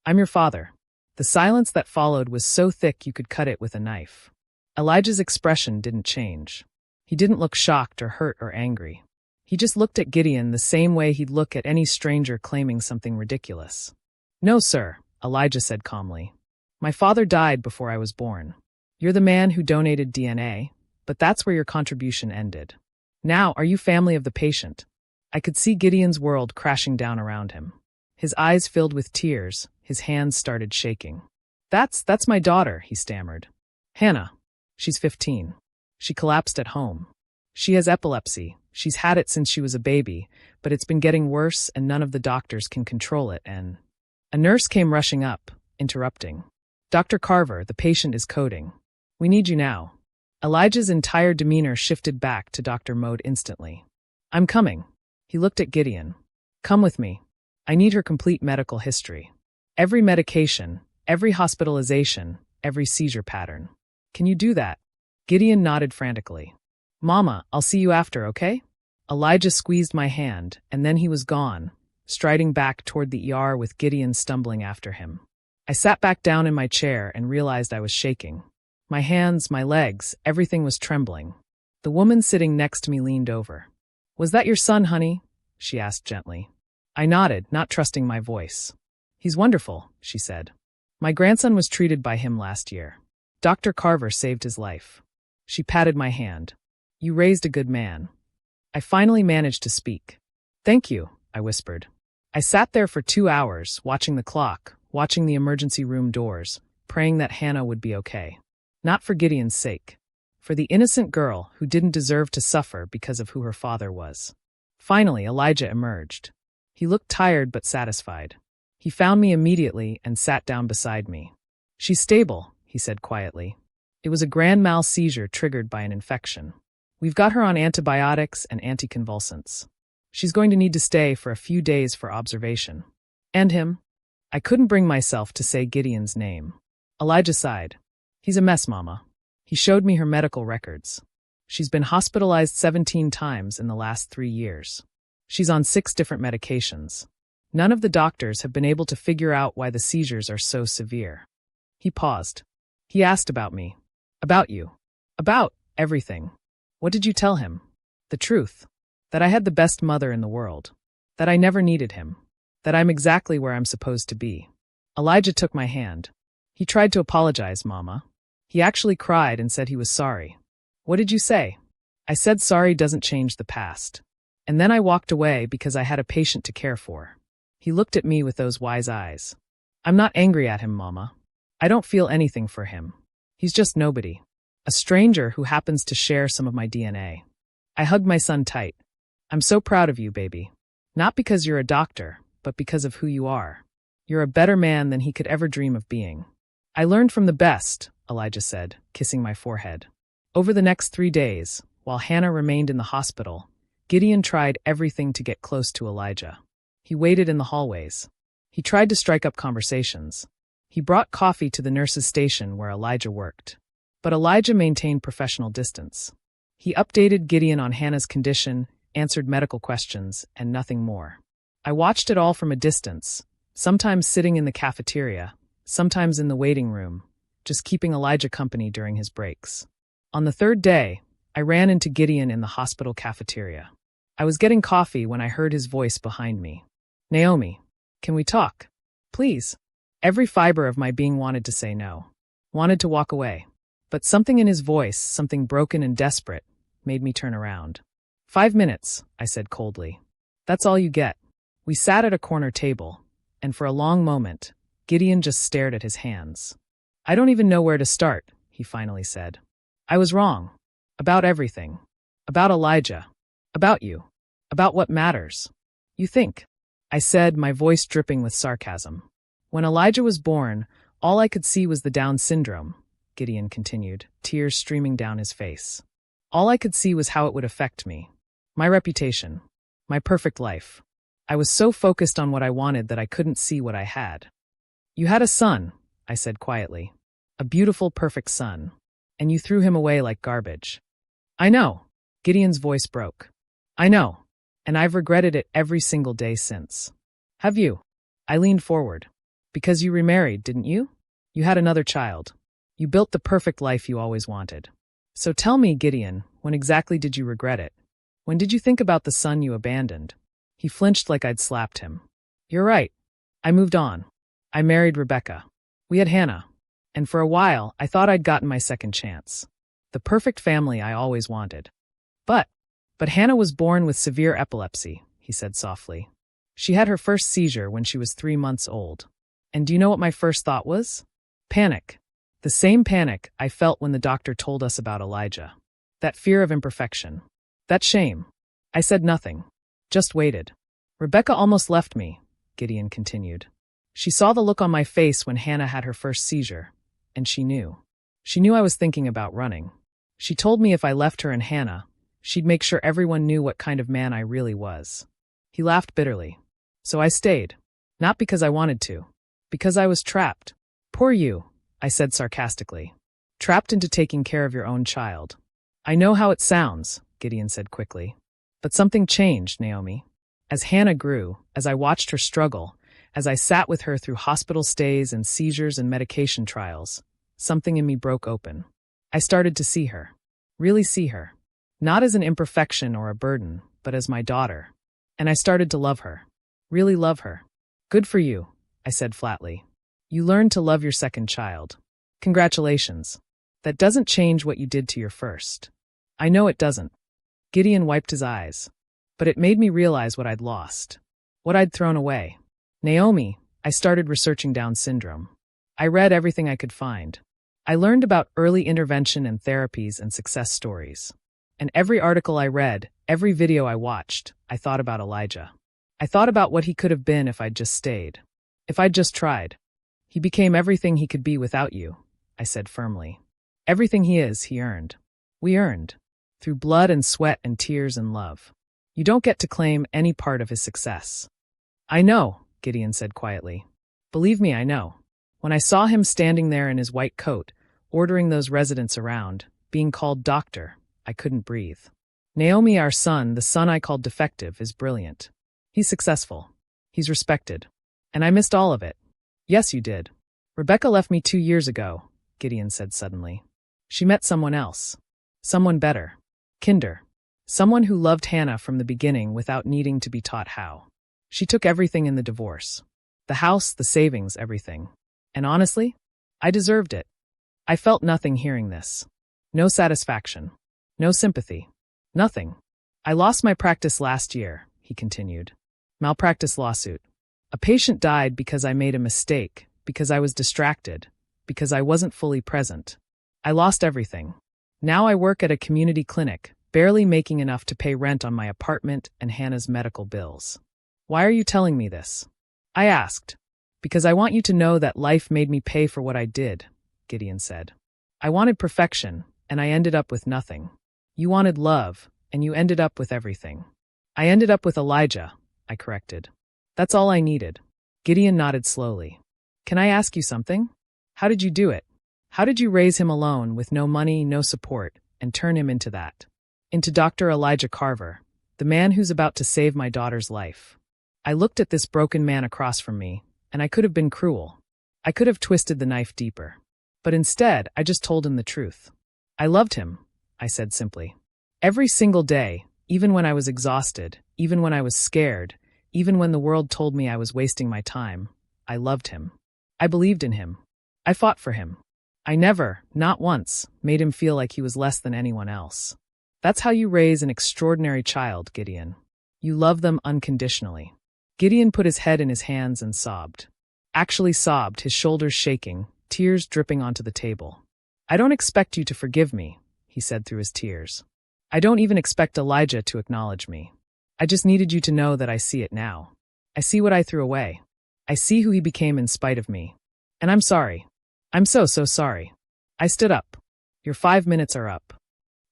your father." The silence that followed was so thick you could cut it with a knife. Elijah's expression didn't change. He didn't look shocked or hurt or angry. He just looked at Gideon the same way he'd look at any stranger claiming something ridiculous. "No, sir," Elijah said calmly. "My father died before I was born. You're the man who donated DNA, but that's where your contribution ended. Now, are you family of the patient?" I could see Gideon's world crashing down around him. His eyes filled with tears, his hands started shaking. That's my daughter," he stammered. "Hannah. She's 15. She collapsed at home. She has epilepsy. She's had it since she was a baby, but it's been getting worse and none of the doctors can control it and—" A nurse came rushing up, interrupting. "Dr. Carver, the patient is coding. We need you now." Elijah's entire demeanor shifted back to doctor mode instantly. "I'm coming." He looked at Gideon. "Come with me. I need her complete medical history. Every medication, every hospitalization, every seizure pattern. Can you do that?" Gideon nodded frantically. "Mama, I'll see you after, okay?" Elijah squeezed my hand, and then he was gone, striding back toward the ER with Gideon stumbling after him. I sat back down in my chair and realized I was shaking. My hands, my legs, everything was trembling. The woman sitting next to me leaned over. "Was that your son, honey?" she asked gently. I nodded, not trusting my voice. He's wonderful, she said. My grandson was treated by him last year. Dr. Carver saved his life. She patted my hand. You raised a good man. I finally managed to speak. Thank you, I whispered. I sat there for 2 hours, watching the clock, watching the emergency room doors, praying that Hannah would be okay. Not for Gideon's sake. For the innocent girl who didn't deserve to suffer because of who her father was. Finally, Elijah emerged. He looked tired but satisfied. He found me immediately and sat down beside me. She's stable, he said quietly. It was a grand mal seizure triggered by an infection. We've got her on antibiotics and anticonvulsants. She's going to need to stay for a few days for observation. And him? I couldn't bring myself to say Gideon's name. Elijah sighed. He's a mess, Mama. He showed me her medical records. She's been hospitalized 17 times in the last 3 years. She's on 6 different medications. None of the doctors have been able to figure out why the seizures are so severe. He paused. He asked about me. About you. About everything. What did you tell him? The truth. That I had the best mother in the world. That I never needed him. That I'm exactly where I'm supposed to be. Elijah took my hand. He tried to apologize, Mama. He actually cried and said he was sorry. What did you say? I said sorry doesn't change the past. And then I walked away because I had a patient to care for. He looked at me with those wise eyes. I'm not angry at him, Mama. I don't feel anything for him. He's just nobody. A stranger who happens to share some of my DNA. I hugged my son tight. I'm so proud of you, baby. Not because you're a doctor, but because of who you are. You're a better man than he could ever dream of being. I learned from the best, Elijah said, kissing my forehead. Over the next 3 days, while Hannah remained in the hospital, Gideon tried everything to get close to Elijah. He waited in the hallways. He tried to strike up conversations. He brought coffee to the nurse's station where Elijah worked. But Elijah maintained professional distance. He updated Gideon on Hannah's condition, answered medical questions, and nothing more. I watched it all from a distance, sometimes sitting in the cafeteria, sometimes in the waiting room, just keeping Elijah company during his breaks. On the 3rd day, I ran into Gideon in the hospital cafeteria. I was getting coffee when I heard his voice behind me. Naomi, can we talk? Please. Every fiber of my being wanted to say no. Wanted to walk away. But something in his voice, something broken and desperate, made me turn around. 5 minutes, I said coldly. That's all you get. We sat at a corner table, and for a long moment, Gideon just stared at his hands. I don't even know where to start, he finally said. I was wrong. About everything. About Elijah. About you. About what matters. You think. I said, my voice dripping with sarcasm. When Elijah was born, all I could see was the Down syndrome, Gideon continued, tears streaming down his face. All I could see was how it would affect me. My reputation. My perfect life. I was so focused on what I wanted that I couldn't see what I had. You had a son, I said quietly. A beautiful, perfect son. And you threw him away like garbage. I know. Gideon's voice broke. I know. And I've regretted it every single day since. Have you? I leaned forward. Because you remarried, didn't you? You had another child. You built the perfect life you always wanted. So tell me, Gideon, when exactly did you regret it? When did you think about the son you abandoned? He flinched like I'd slapped him. You're right. I moved on. I married Rebecca. We had Hannah. And for a while, I thought I'd gotten my second chance. The perfect family I always wanted. But Hannah was born with severe epilepsy, he said softly. She had her first seizure when she was 3 months old. And do you know what my first thought was? Panic. The same panic I felt when the doctor told us about Elijah. That fear of imperfection. That shame. I said nothing. Just waited. Rebecca almost left me, Gideon continued. She saw the look on my face when Hannah had her first seizure, and she knew. She knew I was thinking about running. She told me if I left her and Hannah, she'd make sure everyone knew what kind of man I really was. He laughed bitterly. So I stayed. Not because I wanted to. Because I was trapped. Poor you, I said sarcastically. Trapped into taking care of your own child. I know how it sounds, Gideon said quickly. But something changed, Naomi. As Hannah grew, as I watched her struggle, as I sat with her through hospital stays and seizures and medication trials, something in me broke open. I started to see her. Really see her. Not as an imperfection or a burden, but as my daughter. And I started to love her. Really love her. Good for you, I said flatly. You learned to love your second child. Congratulations. That doesn't change what you did to your first. I know it doesn't. Gideon wiped his eyes. But it made me realize what I'd lost. What I'd thrown away. Naomi, I started researching Down syndrome. I read everything I could find. I learned about early intervention and therapies and success stories. And every article I read, every video I watched, I thought about Elijah. I thought about what he could have been if I'd just stayed. If I'd just tried. He became everything he could be without you, I said firmly. Everything he is, he earned. We earned. Through blood and sweat and tears and love. You don't get to claim any part of his success. I know, Gideon said quietly. Believe me, I know. When I saw him standing there in his white coat, ordering those residents around, being called doctor, I couldn't breathe. Naomi, our son, the son I called defective, is brilliant. He's successful. He's respected. And I missed all of it. Yes, you did. Rebecca left me 2 years ago, Gideon said suddenly. She met someone else. Someone better. Kinder. Someone who loved Hannah from the beginning without needing to be taught how. She took everything in the divorce. The house, the savings, everything. And honestly, I deserved it. I felt nothing hearing this. No satisfaction. No sympathy. Nothing. I lost my practice last year, he continued. Malpractice lawsuit. A patient died because I made a mistake, because I was distracted, because I wasn't fully present. I lost everything. Now I work at a community clinic, barely making enough to pay rent on my apartment and Hannah's medical bills. Why are you telling me this? I asked. Because I want you to know that life made me pay for what I did, Gideon said. I wanted perfection, and I ended up with nothing. You wanted love, and you ended up with everything. I ended up with Elijah, I corrected. That's all I needed. Gideon nodded slowly. Can I ask you something? How did you do it? How did you raise him alone with no money, no support, and turn him into that? Into Dr. Elijah Carver, the man who's about to save my daughter's life. I looked at this broken man across from me, and I could have been cruel. I could have twisted the knife deeper. But instead, I just told him the truth. I loved him, I said simply. Every single day, even when I was exhausted, even when I was scared, even when the world told me I was wasting my time, I loved him. I believed in him. I fought for him. I never, not once, made him feel like he was less than anyone else. That's how you raise an extraordinary child, Gideon. You love them unconditionally. Gideon put his head in his hands and sobbed. Actually sobbed, his shoulders shaking, tears dripping onto the table. I don't expect you to forgive me, he said through his tears. I don't even expect Elijah to acknowledge me. I just needed you to know that I see it now. I see what I threw away. I see who he became in spite of me. And I'm sorry. I'm so sorry. I stood up. Your 5 minutes are up.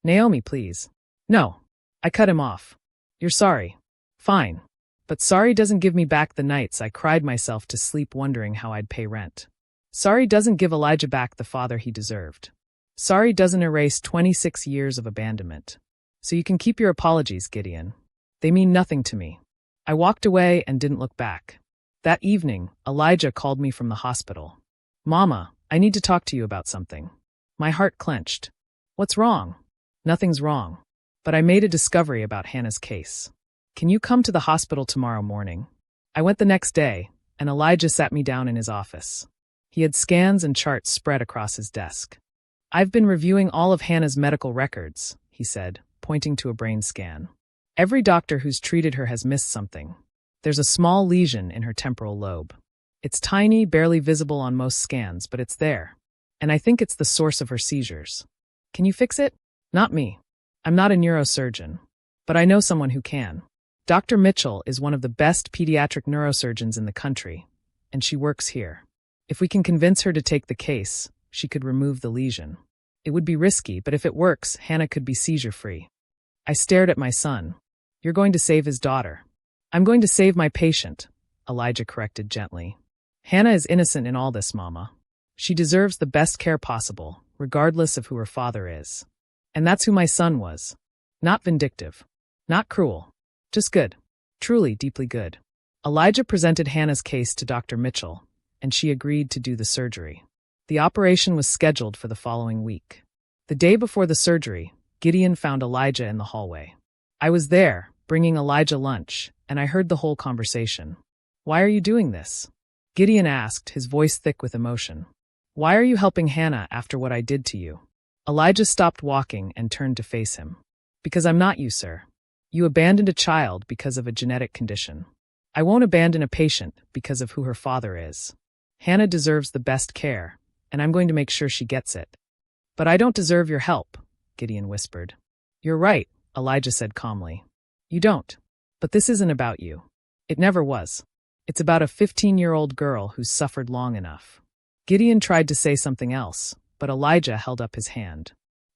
Naomi, please. No. I cut him off. You're sorry. Fine. But sorry doesn't give me back the nights I cried myself to sleep wondering how I'd pay rent. Sorry doesn't give Elijah back the father he deserved. Sorry doesn't erase 26 years of abandonment. So you can keep your apologies, Gideon. They mean nothing to me. I walked away and didn't look back. That evening, Elijah called me from the hospital. Mama, I need to talk to you about something. My heart clenched. What's wrong? Nothing's wrong. But I made a discovery about Hannah's case. Can you come to the hospital tomorrow morning? I went the next day, and Elijah sat me down in his office. He had scans and charts spread across his desk. I've been reviewing all of Hannah's medical records, he said, pointing to a brain scan. Every doctor who's treated her has missed something. There's a small lesion in her temporal lobe. It's tiny, barely visible on most scans, but it's there. And I think it's the source of her seizures. Can you fix it? Not me. I'm not a neurosurgeon. But I know someone who can. Dr. Mitchell is one of the best pediatric neurosurgeons in the country, and she works here. If we can convince her to take the case, she could remove the lesion. It would be risky, but if it works, Hannah could be seizure-free. I stared at my son. You're going to save his daughter. I'm going to save my patient, Elijah corrected gently. Hannah is innocent in all this, Mama. She deserves the best care possible, regardless of who her father is. And that's who my son was. Not vindictive. Not cruel. Just good. Truly, deeply good. Elijah presented Hannah's case to Dr. Mitchell, and she agreed to do the surgery. The operation was scheduled for the following week. The day before the surgery, Gideon found Elijah in the hallway. I was there, bringing Elijah lunch, and I heard the whole conversation. "Why are you doing this?" Gideon asked, his voice thick with emotion. "Why are you helping Hannah after what I did to you?" Elijah stopped walking and turned to face him. "Because I'm not you, sir. You abandoned a child because of a genetic condition. I won't abandon a patient because of who her father is. Hannah deserves the best care, and I'm going to make sure she gets it." "But I don't deserve your help," Gideon whispered. "You're right," Elijah said calmly. "You don't. But this isn't about you. It never was. It's about a 15-year-old girl who's suffered long enough." Gideon tried to say something else, but Elijah held up his hand.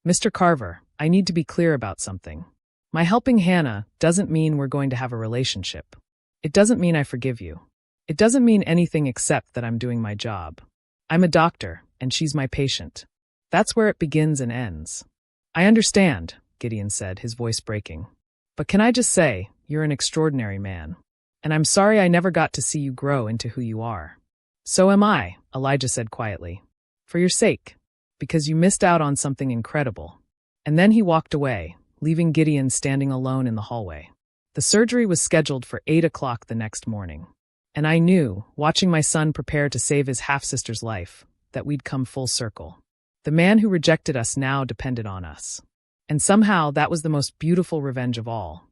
"Mr. Carver, I need to be clear about something. My helping Hannah doesn't mean we're going to have a relationship. It doesn't mean I forgive you. It doesn't mean anything except that I'm doing my job. I'm a doctor, and she's my patient. That's where it begins and ends." "I understand," Gideon said, his voice breaking. "But can I just say, you're an extraordinary man. And I'm sorry I never got to see you grow into who you are." "So am I," Elijah said quietly. "For your sake. Because you missed out on something incredible." And then he walked away, leaving Gideon standing alone in the hallway. The surgery was scheduled for 8 o'clock the next morning. And I knew, watching my son prepare to save his half-sister's life, that we'd come full circle. The man who rejected us now depended on us. And somehow that was the most beautiful revenge of all.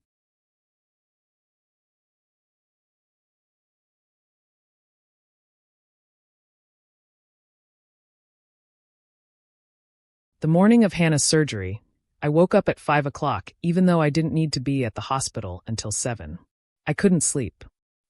The morning of Hannah's surgery, I woke up at 5 o'clock even though I didn't need to be at the hospital until 7. I couldn't sleep.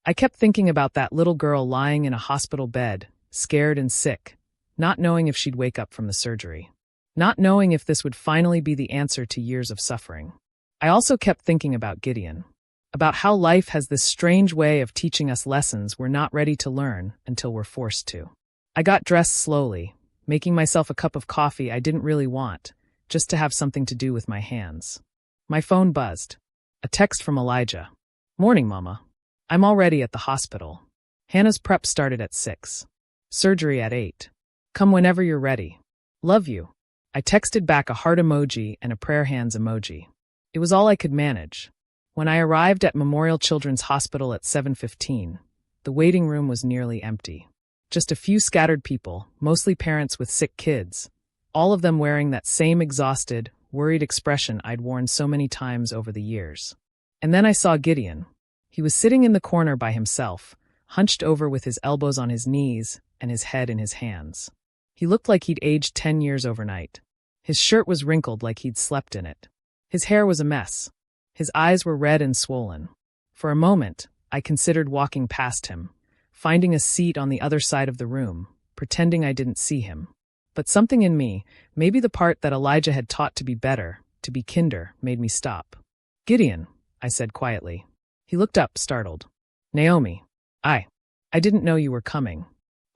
I kept thinking about that little girl lying in a hospital bed, scared and sick, not knowing if she'd wake up from the surgery. Not knowing if this would finally be the answer to years of suffering. I also kept thinking about Gideon. About how life has this strange way of teaching us lessons we're not ready to learn until we're forced to. I got dressed slowly, making myself a cup of coffee I didn't really want, just to have something to do with my hands. My phone buzzed. A text from Elijah. "Morning, Mama. I'm already at the hospital. Hannah's prep started at 6. Surgery at 8. Come whenever you're ready. Love you." I texted back a heart emoji and a prayer hands emoji. It was all I could manage. When I arrived at Memorial Children's Hospital at 7:15, the waiting room was nearly empty. Just a few scattered people, mostly parents with sick kids, all of them wearing that same exhausted, worried expression I'd worn so many times over the years. And then I saw Gideon. He was sitting in the corner by himself, hunched over with his elbows on his knees and his head in his hands. He looked like he'd aged 10 years overnight. His shirt was wrinkled like he'd slept in it. His hair was a mess. His eyes were red and swollen. For a moment, I considered walking past him, finding a seat on the other side of the room, pretending I didn't see him. But something in me, maybe the part that Elijah had taught to be better, to be kinder, made me stop. "Gideon," I said quietly. He looked up, startled. "Naomi, I didn't know you were coming.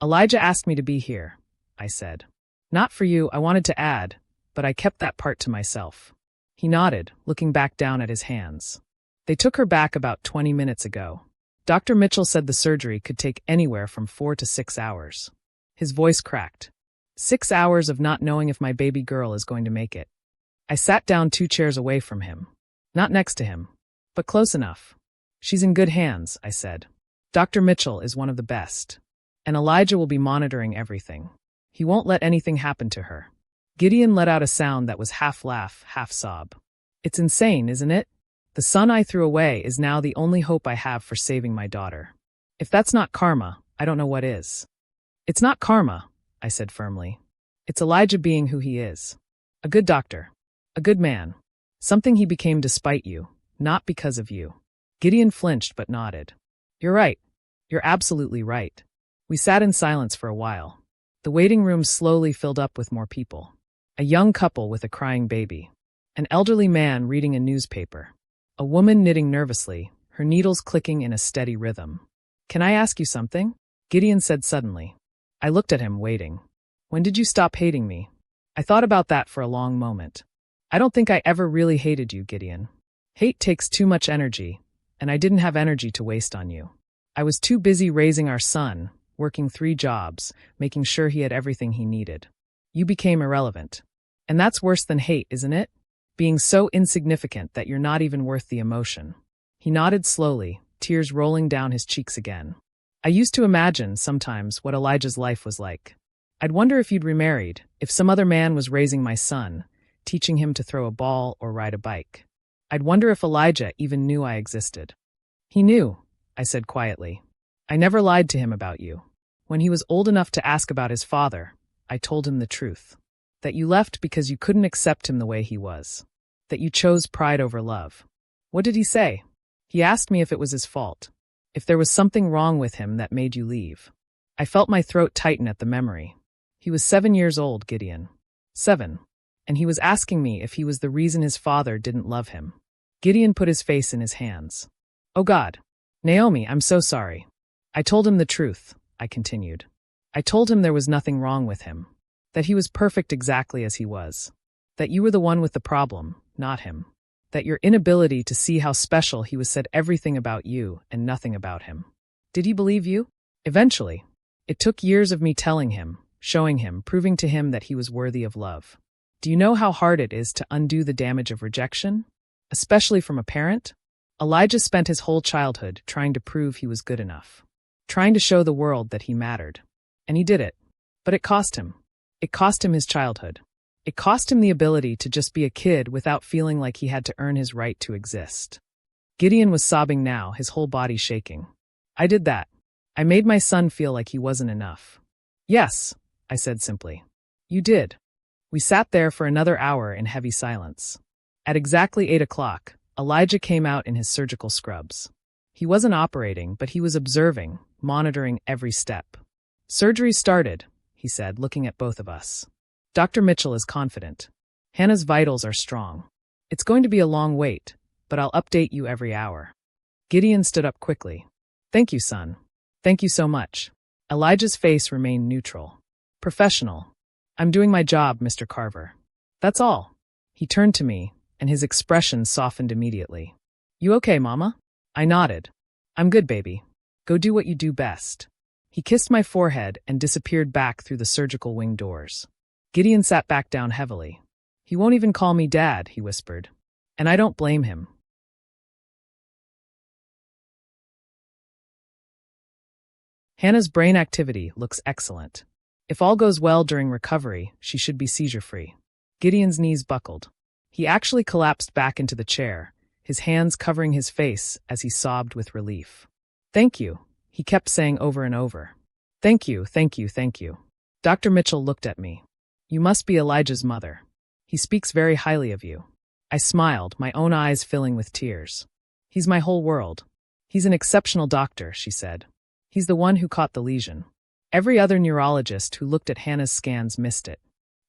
Elijah asked me to be here," I said. "Not for you, I wanted to add, but I kept that part to myself." He nodded, looking back down at his hands. "They took her back about 20 minutes ago. Dr. Mitchell said the surgery could take anywhere from 4 to 6 hours. His voice cracked. 6 hours of not knowing if my baby girl is going to make it. I sat down 2 chairs away from him. Not next to him, but close enough. "She's in good hands," I said. "Dr. Mitchell is one of the best. And Elijah will be monitoring everything. He won't let anything happen to her." Gideon let out a sound that was half laugh, half sob. "It's insane, isn't it? The son I threw away is now the only hope I have for saving my daughter. If that's not karma, I don't know what is." "It's not karma," I said firmly. "It's Elijah being who he is. A good doctor. A good man. Something he became despite you, not because of you." Gideon flinched but nodded. "You're right. You're absolutely right." We sat in silence for a while. The waiting room slowly filled up with more people. A young couple with a crying baby. An elderly man reading a newspaper. A woman knitting nervously, her needles clicking in a steady rhythm. "Can I ask you something?" Gideon said suddenly. I looked at him, waiting. "When did you stop hating me?" I thought about that for a long moment. "I don't think I ever really hated you, Gideon. Hate takes too much energy, and I didn't have energy to waste on you. I was too busy raising our son, working 3 jobs, making sure he had everything he needed. You became irrelevant. And that's worse than hate, isn't it? Being so insignificant that you're not even worth the emotion. He nodded slowly, tears rolling down his cheeks again. I used to imagine, sometimes, what Elijah's life was like. I'd wonder if he'd remarried, if some other man was raising my son, teaching him to throw a ball or ride a bike. I'd wonder if Elijah even knew I existed. He knew, I said quietly. I never lied to him about you. When he was old enough to ask about his father, I told him the truth. That you left because you couldn't accept him the way he was. That you chose pride over love. What did he say? He asked me if it was his fault. If there was something wrong with him that made you leave. I felt my throat tighten at the memory. He was 7 years old, Gideon. 7. And he was asking me if he was the reason his father didn't love him. Gideon put his face in his hands. Oh God. Naomi, I'm so sorry. I told him the truth, I continued. I told him there was nothing wrong with him. That he was perfect exactly as he was. That you were the one with the problem, not him. That your inability to see how special he was said everything about you and nothing about him. Did he believe you? Eventually. It took years of me telling him, showing him, proving to him that he was worthy of love. Do you know how hard it is to undo the damage of rejection? Especially from a parent? Elijah spent his whole childhood trying to prove he was good enough. Trying to show the world that he mattered. And he did it. But it cost him. It cost him his childhood. It cost him the ability to just be a kid without feeling like he had to earn his right to exist. Gideon was sobbing now, his whole body shaking. I did that. I made my son feel like he wasn't enough. Yes, I said simply. You did. We sat there for another hour in heavy silence. At exactly 8 o'clock, Elijah came out in his surgical scrubs. He wasn't operating, but he was observing, monitoring every step. Surgery started, he said, looking at both of us. Dr. Mitchell is confident. Hannah's vitals are strong. It's going to be a long wait, but I'll update you every hour. Gideon stood up quickly. Thank you, son. Thank you so much. Elijah's face remained neutral. Professional. I'm doing my job, Mr. Carver. That's all. He turned to me, and his expression softened immediately. You okay, Mama? I nodded. I'm good, baby. Go do what you do best. He kissed my forehead and disappeared back through the surgical wing doors. Gideon sat back down heavily. He won't even call me Dad, he whispered. And I don't blame him. Hannah's brain activity looks excellent. If all goes well during recovery, she should be seizure-free. Gideon's knees buckled. He actually collapsed back into the chair, his hands covering his face as he sobbed with relief. Thank you, he kept saying over and over. Thank you, thank you, thank you. Dr. Mitchell looked at me. You must be Elijah's mother. He speaks very highly of you. I smiled, my own eyes filling with tears. He's my whole world. He's an exceptional doctor, she said. He's the one who caught the lesion. Every other neurologist who looked at Hannah's scans missed it.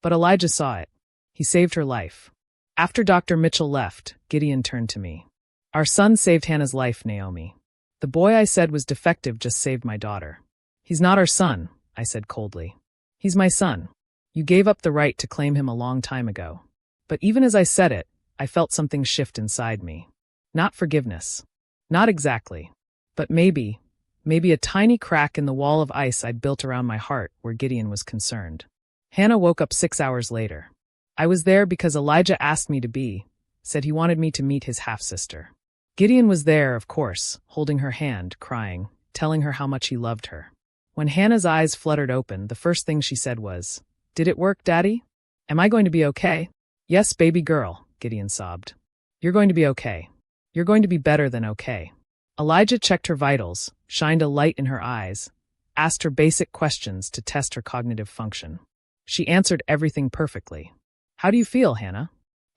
But Elijah saw it. He saved her life. After Dr. Mitchell left, Gideon turned to me. Our son saved Hannah's life, Naomi. The boy I said was defective just saved my daughter. He's not our son, I said coldly. He's my son. You gave up the right to claim him a long time ago. But even as I said it, I felt something shift inside me. Not forgiveness. Not exactly. But maybe a tiny crack in the wall of ice I'd built around my heart where Gideon was concerned. Hannah woke up 6 hours later. I was there because Elijah asked me to be, said he wanted me to meet his half-sister. Gideon was there, of course, holding her hand, crying, telling her how much he loved her. When Hannah's eyes fluttered open, the first thing she said was, Did it work, Daddy? Am I going to be okay? Yes, baby girl, Gideon sobbed. You're going to be okay. You're going to be better than okay. Elijah checked her vitals, shined a light in her eyes, asked her basic questions to test her cognitive function. She answered everything perfectly. How do you feel, Hannah?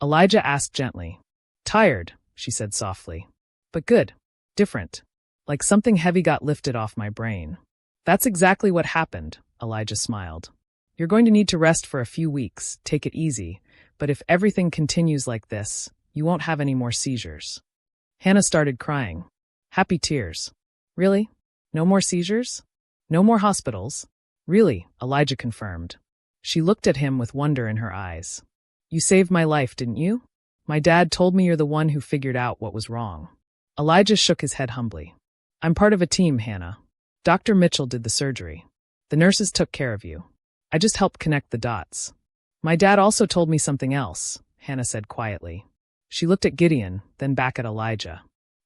Elijah asked gently. Tired, she said softly. But good. Different. Like something heavy got lifted off my brain. That's exactly what happened, Elijah smiled. You're going to need to rest for a few weeks, take it easy, but if everything continues like this, you won't have any more seizures. Hannah started crying. Happy tears. Really? No more seizures? No more hospitals? Really, Elijah confirmed. She looked at him with wonder in her eyes. You saved my life, didn't you? My dad told me you're the one who figured out what was wrong. Elijah shook his head humbly. I'm part of a team, Hannah. Dr. Mitchell did the surgery. The nurses took care of you. I just helped connect the dots. My dad also told me something else, Hannah said quietly. She looked at Gideon, then back at Elijah.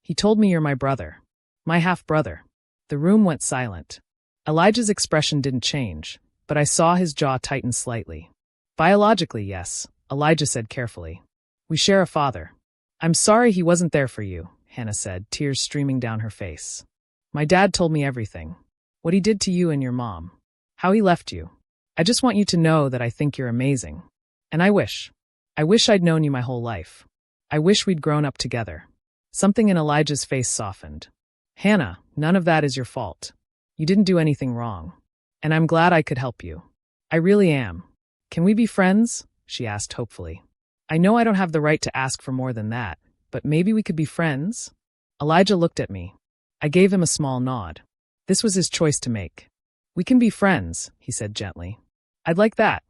He told me you're my brother. My half-brother. The room went silent. Elijah's expression didn't change, but I saw his jaw tighten slightly. Biologically, yes, Elijah said carefully. We share a father. I'm sorry he wasn't there for you, Hannah said, tears streaming down her face. My dad told me everything. What he did to you and your mom. How he left you. I just want you to know that I think you're amazing. And I wish I'd known you my whole life. I wish we'd grown up together. Something in Elijah's face softened. Hannah, none of that is your fault. You didn't do anything wrong. And I'm glad I could help you. I really am. Can we be friends? She asked hopefully. I know I don't have the right to ask for more than that, but maybe we could be friends? Elijah looked at me. I gave him a small nod. This was his choice to make. We can be friends, he said gently. I'd like that.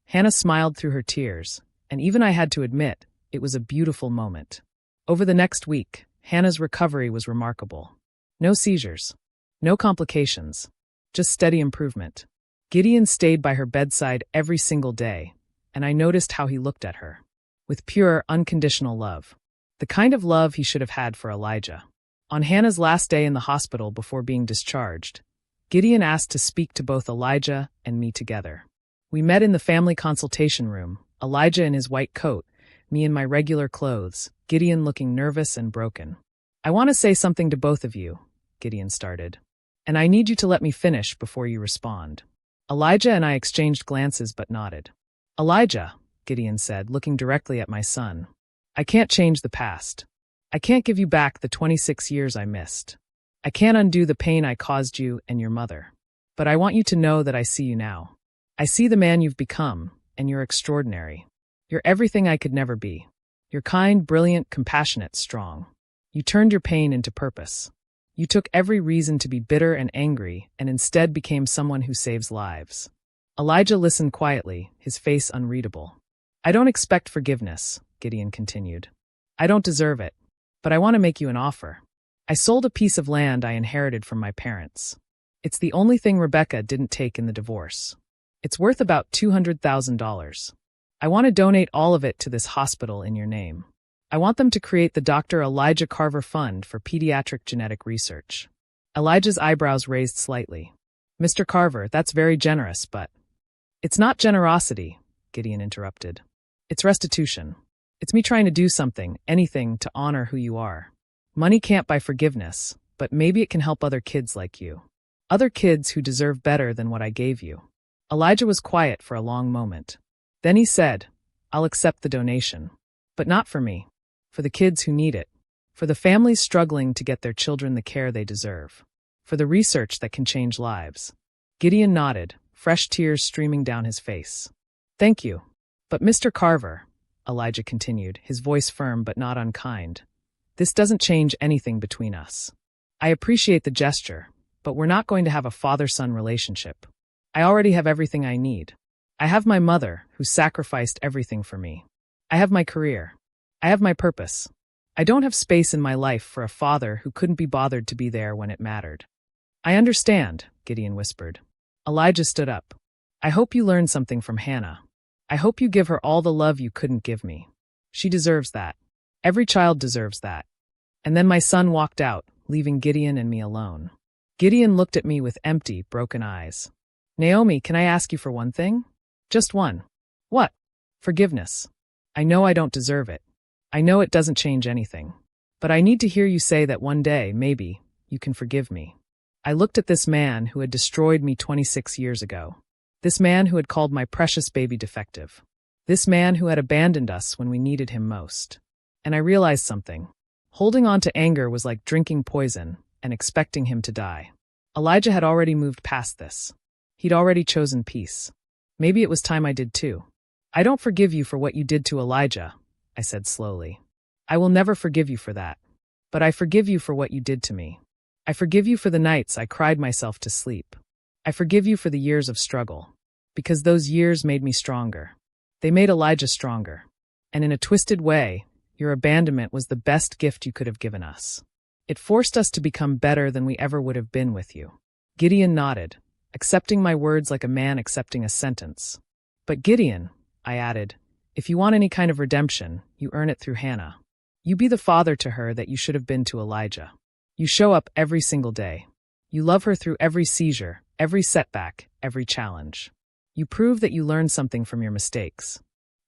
Hannah smiled through her tears, and even I had to admit, it was a beautiful moment. Over the next week, Hannah's recovery was remarkable. No seizures. No complications. Just steady improvement. Gideon stayed by her bedside every single day, and I noticed how he looked at her. With pure, unconditional love. The kind of love he should have had for Elijah. On Hannah's last day in the hospital before being discharged, Gideon asked to speak to both Elijah and me together. We met in the family consultation room, Elijah in his white coat, me in my regular clothes, Gideon looking nervous and broken. I want to say something to both of you, Gideon started. And I need you to let me finish before you respond. Elijah and I exchanged glances but nodded. Elijah, Gideon said, looking directly at my son. I can't change the past. I can't give you back the 26 years I missed. I can't undo the pain I caused you and your mother. But I want you to know that I see you now. I see the man you've become, and you're extraordinary. You're everything I could never be. You're kind, brilliant, compassionate, strong. You turned your pain into purpose. You took every reason to be bitter and angry and instead became someone who saves lives. Elijah listened quietly, his face unreadable. I don't expect forgiveness, Gideon continued. I don't deserve it, but I want to make you an offer. I sold a piece of land I inherited from my parents. It's the only thing Rebecca didn't take in the divorce. It's worth about $200,000. I want to donate all of it to this hospital in your name. I want them to create the Dr. Elijah Carver Fund for Pediatric Genetic Research. Elijah's eyebrows raised slightly. Mr. Carver, that's very generous, but... It's not generosity, Gideon interrupted. It's restitution. It's me trying to do something, anything, to honor who you are. Money can't buy forgiveness, but maybe it can help other kids like you. Other kids who deserve better than what I gave you. Elijah was quiet for a long moment. Then he said, I'll accept the donation. But not for me. For the kids who need it. For the families struggling to get their children the care they deserve. For the research that can change lives. Gideon nodded, fresh tears streaming down his face. Thank you. But Mr. Carver, Elijah continued, his voice firm but not unkind, this doesn't change anything between us. I appreciate the gesture, but we're not going to have a father-son relationship. I already have everything I need. I have my mother, who sacrificed everything for me. I have my career. I have my purpose. I don't have space in my life for a father who couldn't be bothered to be there when it mattered. I understand, Gideon whispered. Elijah stood up. I hope you learned something from Hannah. I hope you give her all the love you couldn't give me. She deserves that. Every child deserves that. And then my son walked out, leaving Gideon and me alone. Gideon looked at me with empty, broken eyes. Naomi, can I ask you for one thing? Just one. What? Forgiveness. I know I don't deserve it. I know it doesn't change anything. But I need to hear you say that one day, maybe, you can forgive me. I looked at this man who had destroyed me 26 years ago. This man who had called my precious baby defective. This man who had abandoned us when we needed him most. And I realized something. Holding on to anger was like drinking poison and expecting him to die. Elijah had already moved past this. He'd already chosen peace. Maybe it was time I did too. I don't forgive you for what you did to Elijah, I said slowly. I will never forgive you for that. But I forgive you for what you did to me. I forgive you for the nights I cried myself to sleep. I forgive you for the years of struggle. Because those years made me stronger. They made Elijah stronger. And in a twisted way, your abandonment was the best gift you could have given us. It forced us to become better than we ever would have been with you. Gideon nodded, accepting my words like a man accepting a sentence. But Gideon, I added, if you want any kind of redemption, you earn it through Hannah. You be the father to her that you should have been to Elijah. You show up every single day. You love her through every seizure, every setback, every challenge. You prove that you learn something from your mistakes.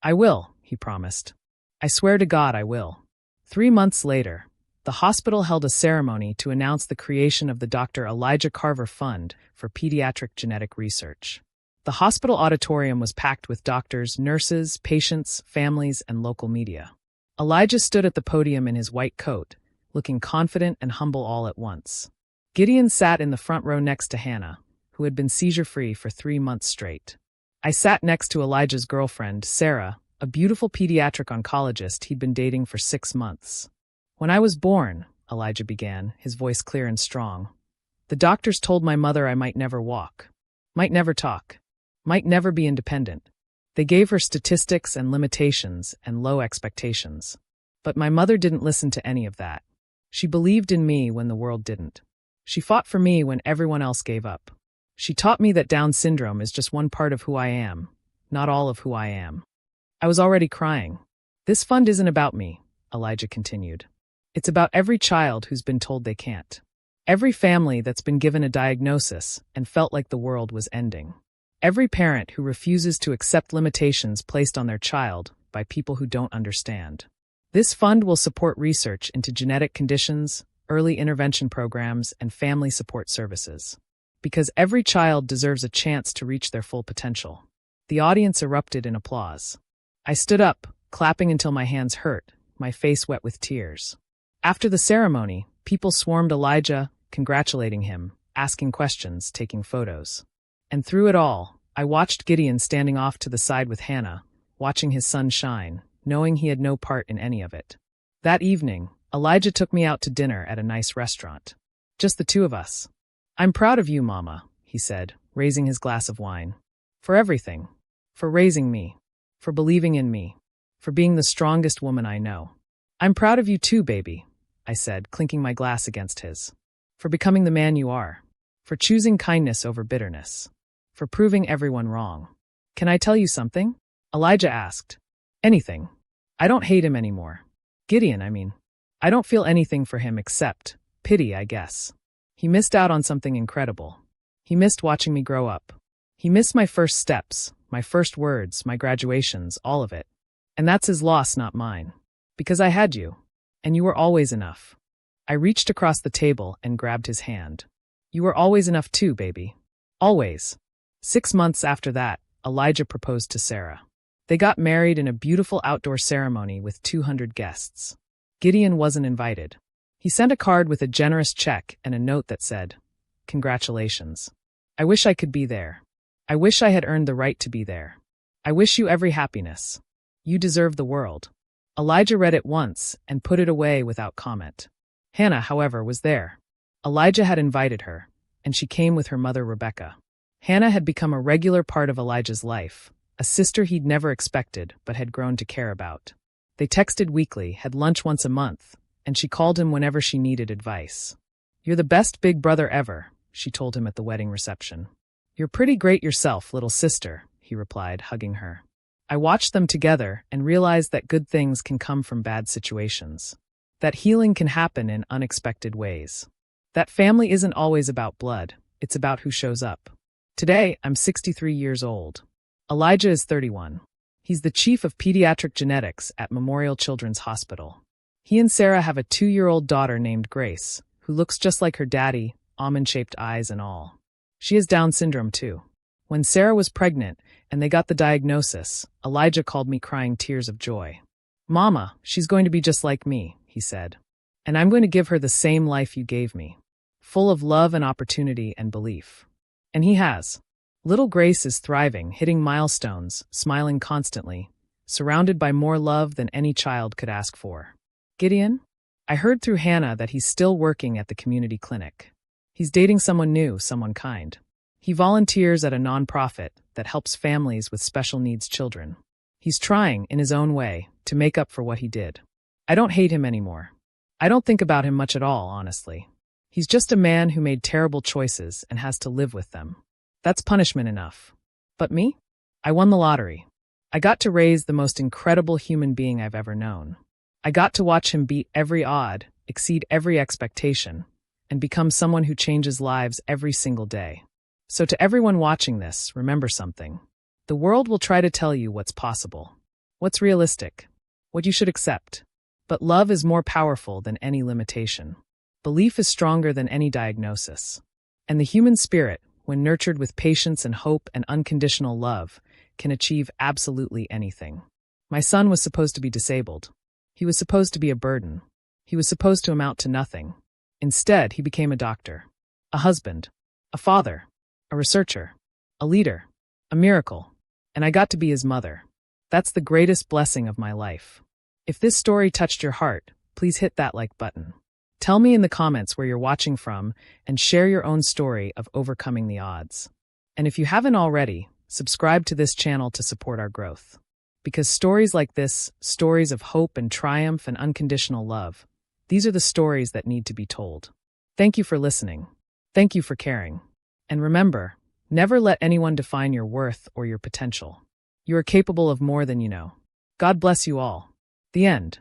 I will, he promised. I swear to God I will. 3 months later, the hospital held a ceremony to announce the creation of the Dr. Elijah Carver Fund for Pediatric Genetic Research. The hospital auditorium was packed with doctors, nurses, patients, families, and local media. Elijah stood at the podium in his white coat, looking confident and humble all at once. Gideon sat in the front row next to Hannah, who had been seizure-free for 3 months straight. I sat next to Elijah's girlfriend, Sarah, a beautiful pediatric oncologist he'd been dating for 6 months. When I was born, Elijah began, his voice clear and strong, the doctors told my mother I might never walk, might never talk, might never be independent. They gave her statistics and limitations and low expectations. But my mother didn't listen to any of that. She believed in me when the world didn't. She fought for me when everyone else gave up. She taught me that Down syndrome is just one part of who I am, not all of who I am. I was already crying. This fund isn't about me, Elijah continued. It's about every child who's been told they can't. Every family that's been given a diagnosis and felt like the world was ending. Every parent who refuses to accept limitations placed on their child by people who don't understand. This fund will support research into genetic conditions, early intervention programs, and family support services. Because every child deserves a chance to reach their full potential. The audience erupted in applause. I stood up, clapping until my hands hurt, my face wet with tears. After the ceremony, people swarmed Elijah, congratulating him, asking questions, taking photos. And through it all, I watched Gideon standing off to the side with Hannah, watching his son shine, knowing he had no part in any of it. That evening, Elijah took me out to dinner at a nice restaurant. Just the two of us. I'm proud of you, Mama, he said, raising his glass of wine. For everything. For raising me. For believing in me. For being the strongest woman I know. I'm proud of you too, baby, I said, clinking my glass against his. For becoming the man you are. For choosing kindness over bitterness. For proving everyone wrong. Can I tell you something? Elijah asked. Anything. I don't hate him anymore. Gideon, I mean. I don't feel anything for him except pity, I guess. He missed out on something incredible. He missed watching me grow up. He missed my first steps, my first words, my graduations, all of it. And that's his loss, not mine. Because I had you. And you were always enough. I reached across the table and grabbed his hand. You were always enough too, baby. Always. 6 months after that, Elijah proposed to Sarah. They got married in a beautiful outdoor ceremony with 200 guests. Gideon wasn't invited. He sent a card with a generous check and a note that said, "Congratulations. I wish I could be there. I wish I had earned the right to be there. I wish you every happiness. You deserve the world." Elijah read it once and put it away without comment. Hannah, however, was there. Elijah had invited her, and she came with her mother, Rebecca. Hannah had become a regular part of Elijah's life, a sister he'd never expected but had grown to care about. They texted weekly, had lunch once a month, and she called him whenever she needed advice. "You're the best big brother ever," she told him at the wedding reception. "You're pretty great yourself, little sister," he replied, hugging her. I watched them together and realized that good things can come from bad situations. That healing can happen in unexpected ways. That family isn't always about blood, it's about who shows up. Today, I'm 63 years old. Elijah is 31. He's the chief of pediatric genetics at Memorial Children's Hospital. He and Sarah have a 2-year-old daughter named Grace, who looks just like her daddy, almond-shaped eyes and all. She has Down syndrome too. When Sarah was pregnant and they got the diagnosis, Elijah called me crying tears of joy. "Mama, she's going to be just like me," he said. "And I'm going to give her the same life you gave me. Full of love and opportunity and belief." And he has. Little Grace is thriving, hitting milestones, smiling constantly, surrounded by more love than any child could ask for. Gideon? I heard through Hannah that he's still working at the community clinic. He's dating someone new, someone kind. He volunteers at a nonprofit that helps families with special needs children. He's trying, in his own way, to make up for what he did. I don't hate him anymore. I don't think about him much at all, honestly. He's just a man who made terrible choices and has to live with them. That's punishment enough. But me? I won the lottery. I got to raise the most incredible human being I've ever known. I got to watch him beat every odd, exceed every expectation, and become someone who changes lives every single day. So to everyone watching this, remember something. The world will try to tell you what's possible, what's realistic, what you should accept. But love is more powerful than any limitation. Belief is stronger than any diagnosis. And the human spirit, when nurtured with patience and hope and unconditional love, can achieve absolutely anything. My son was supposed to be disabled. He was supposed to be a burden. He was supposed to amount to nothing. Instead, he became a doctor, a husband, a father, a researcher, a leader, a miracle, and I got to be his mother. That's the greatest blessing of my life. If this story touched your heart, please hit that like button. Tell me in the comments where you're watching from and share your own story of overcoming the odds. And if you haven't already, subscribe to this channel to support our growth. Because stories like this, stories of hope and triumph and unconditional love, these are the stories that need to be told. Thank you for listening. Thank you for caring. And remember, never let anyone define your worth or your potential. You are capable of more than you know. God bless you all. The end.